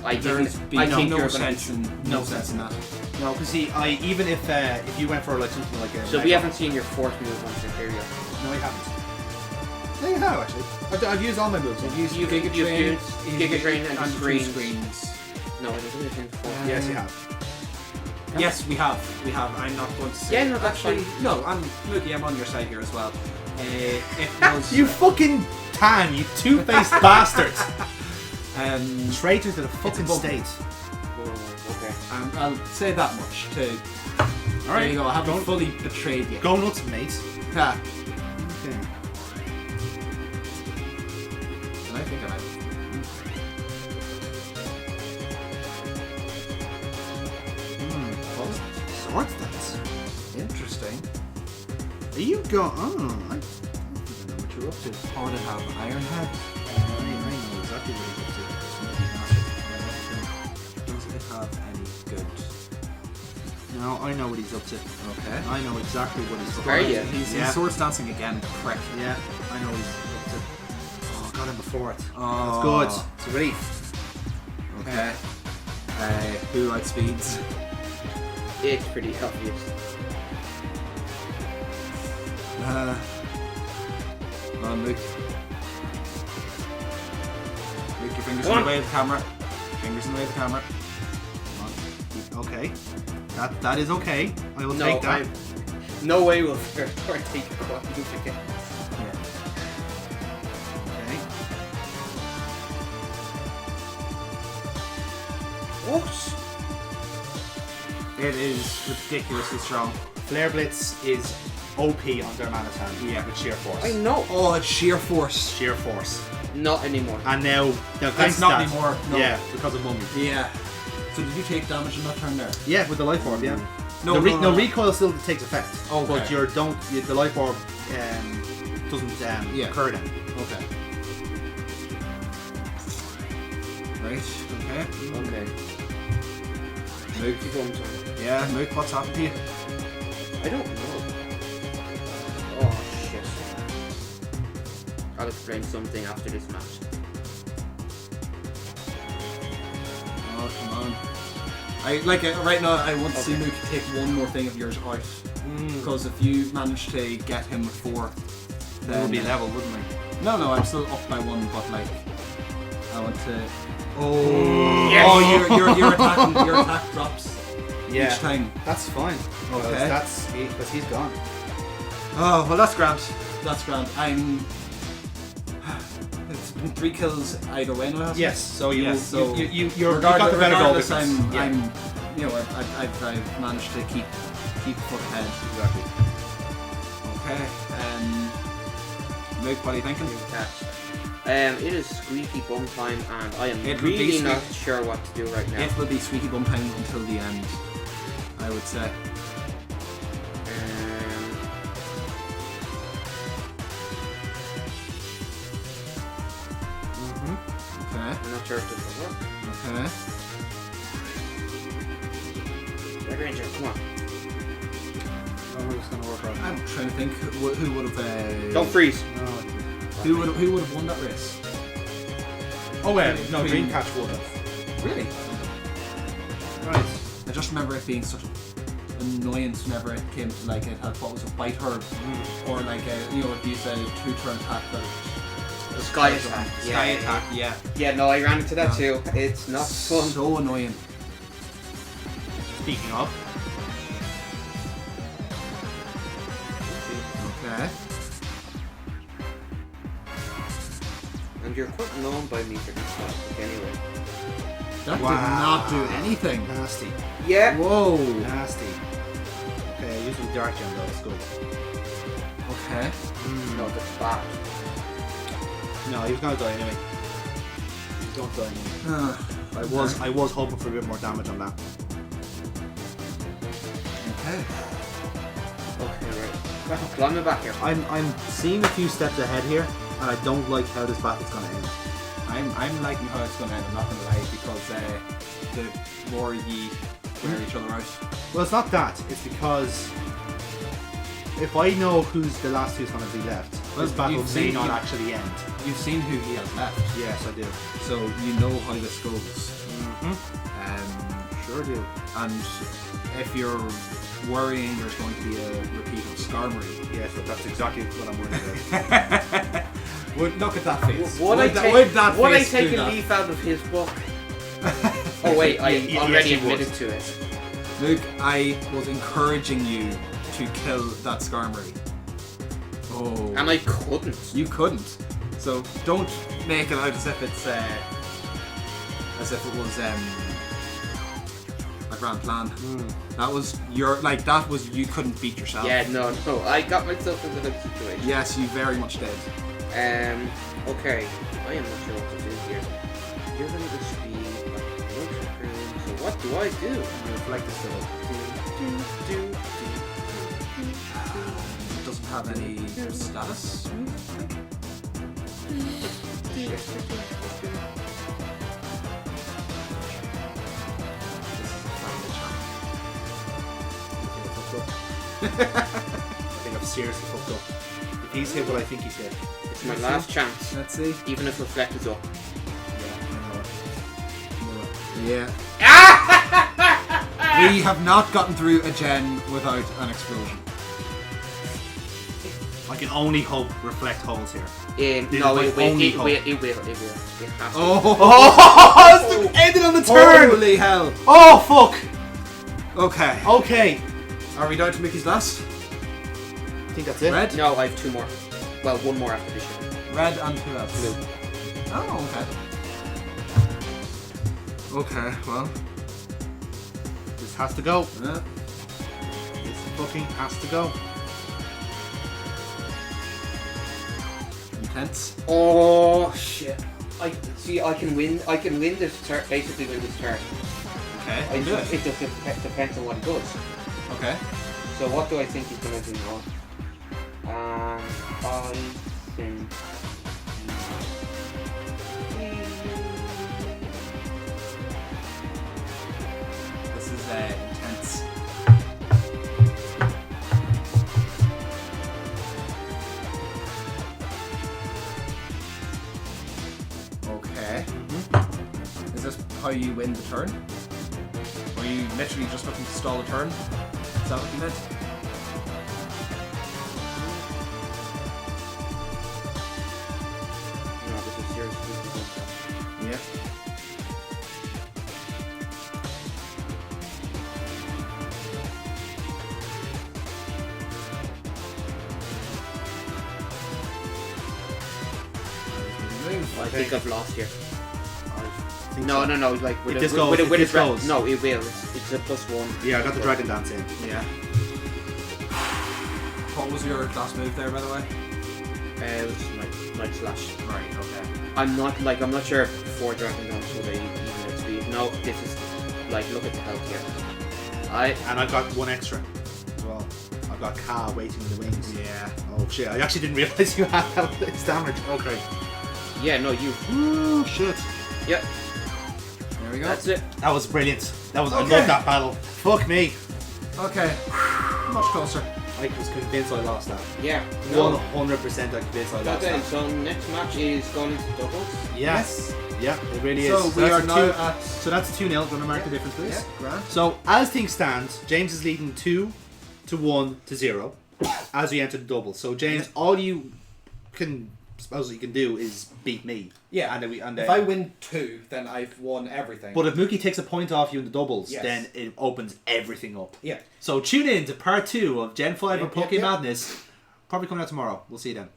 I There's think been no you're gonna sense in that. No, because see, even if you went for like something like a. So we haven't seen your fourth move on Superior. No, I haven't. No, you have actually. I've used all my moves. I've used. Giga Drain and and Screens. Screens. No, I didn't do it before. Yes, you have. Yes, we have. We have. I'm not going to say. Yeah, no, that's actually. fine. No, Mookie, I'm on your side here as well. It was. You fucking can, you two-faced bastards. Traitor to the fucking bug. state. Oh, okay. I'll say that much. There you go. I haven't fully betrayed you. Go nuts, mate. Ha. Okay. And I think I might. Swords dance. Interesting. Are you go? Oh, I don't know what you're up to. Or to have Ironhead. I know exactly what he's up to. Does it have any good? No, I know what he's up to. Okay. I know exactly what he's up Are to. you? He's Yeah. swords dancing again. Prick. Yeah, I know what he's up to. Oh, got him before it. Oh. That's good. It's a relief. Okay. Who outspeeds? It's pretty obvious. Luke. Luke, your fingers Come in on. the way of the camera. Fingers in the way of the camera. Okay. That is okay. I will No, take that. no way will Ferrothorn take a quad move again. Okay. What? It is ridiculously strong. Flare Blitz is OP on Darmanitan. Yeah. With Sheer Force. I know. Oh, it's sheer force. Sheer Force. Not anymore. And now That's not anymore. No. Yeah, because of Mummy. Yeah. So did you take damage in that turn there? Yeah, with the Life Orb, yeah. No, no, recoil still takes effect. Okay. But the Life Orb doesn't occur then. Okay. Right. Okay. Okay. Mook. Yeah, Mook, what's happened to you? I don't know. Oh shit. I'll explain something after this match. Oh, come on. Right now, I want to see Mook take one more thing of yours out. Because if you manage to get him with 4, then It would be level, wouldn't we? No, I'm still up by 1, but like I want to. Yes. Oh, your attack drops each time. That's fine. Okay. Because he's gone. Oh well, that's grand. That's grand. It's been 3 kills either way now. Yes. So you're you got the better goal regardless, difference. I'm I've managed to keep a foot ahead. Exactly. Okay. Mook, what are you thinking? It is squeaky bum time, and I am It would be really not sure what to do right now. It will be squeaky bum time until the end, I would say. Okay. I'm not sure if this will work. Okay. Red Ranger, come on. It's gonna work out. I'm trying to think who would have. Don't freeze. Who would have won that race? Oh well, no, Dreamcatch would have. Really? Right. I just remember it being such an annoyance whenever it came to like it had what was a bite herb or like it used a 2-turn attack that. Sky attack. Sky attack, yeah. Yeah, no, I ran into that too. It's not fun. So annoying. Speaking of. Okay. And you're quite known by me for this topic anyway. That did not do anything. Nasty. Yeah. Whoa. Nasty. Okay, using the Dark Gem though, it's good. Okay. No, that's bad. No, he was gonna die anyway. He's gonna die anyway. I was hoping for a bit more damage on that. Okay. Okay, right. Climbing back here. I'm seeing a few steps ahead here, and I don't like how this battle's gonna end. I'm liking how it's gonna end, I'm not gonna lie, because the more ye wear each other out. Well, it's not that. It's because if I know who's the last who's gonna be left, this battle may not actually end. You've seen who he has left. Yes, I do. So you know how this goes. Sure do. And if you're worrying there's going to be a repeat of Skarmory. Yes, but that's exactly what I'm worried about. Look at that face. Would I take a leaf out of his book? Oh wait, I already admitted to it. Luke, I was encouraging you to kill that Skarmory. Oh. And I couldn't. You couldn't. So don't make it out as if it's it was a grand plan. That was you couldn't beat yourself. Yeah, no, I got myself into that situation. Yes, you very much did. Okay, I am not sure what to do here. You're gonna just be so what do I do? You reflect this little. It doesn't have any status. I think I've seriously fucked up. If he's hit what I think he's hit. It's my last chance. Let's see. Even if Reflect is up. Yeah. We have not gotten through a gen without an explosion. I can only hope Reflect holds here. No, it will. It has to. It's ended on the turn! Holy hell. Oh, fuck! Okay. Okay. Are we down to Mickey's last? I think that's it. Red? No, I have 2 more. Well, 1 more after this year. Red and who else? Blue. Oh, okay. Okay, well. This has to go. This fucking has to go. Intense. Oh shit! I can win. I can win this turn. Basically, win this turn. Okay. It just depends on what he does. Okay. So what do I think he's gonna do now? I think. This is intense. Okay. Is this how you win the turn? Or are you literally just looking to stall a turn? Is that what you meant? No, this is serious. Yeah. I think I've lost here. I think No, so. no, no. Like with If this a, goes- with a, if with a this goes. No, it will. It's a +1. Yeah, I got the Dragon Dance in. Yeah. What was your last move there, by the way? It was like slash. Right, okay. I'm not sure if 4 Dragon Dance would even at speed. No, this is like look at the health here. And I've got 1 extra as well. I've got Ka waiting in the wings. Yeah. Oh shit, I actually didn't realise you had that damage. Okay. Yeah, no, you. Ooh, shit. Yeah, There we go. that's it. That was brilliant. I Okay. love that battle. Fuck me. Okay. Much closer. I was convinced I lost that. Yeah. No. 100% I convinced I lost Okay, that. so next match is going into doubles. Yes. Yeah, it really So is. we are that's now two, at. So that's 2-0. Gonna mark the difference, please. Yeah, grand. So as things stand, James is leading 2-1-0 as we enter the double. So James, all you can suppose you can do is beat me. Yeah. And then we If I win 2, then I've won everything. But if Mookie takes a point off you in the doubles, Yes. then it opens everything up. yeah. So tune in to part 2 of Gen 5 Yeah, of Poké yeah. Madness. Probably coming out tomorrow. We'll see you then.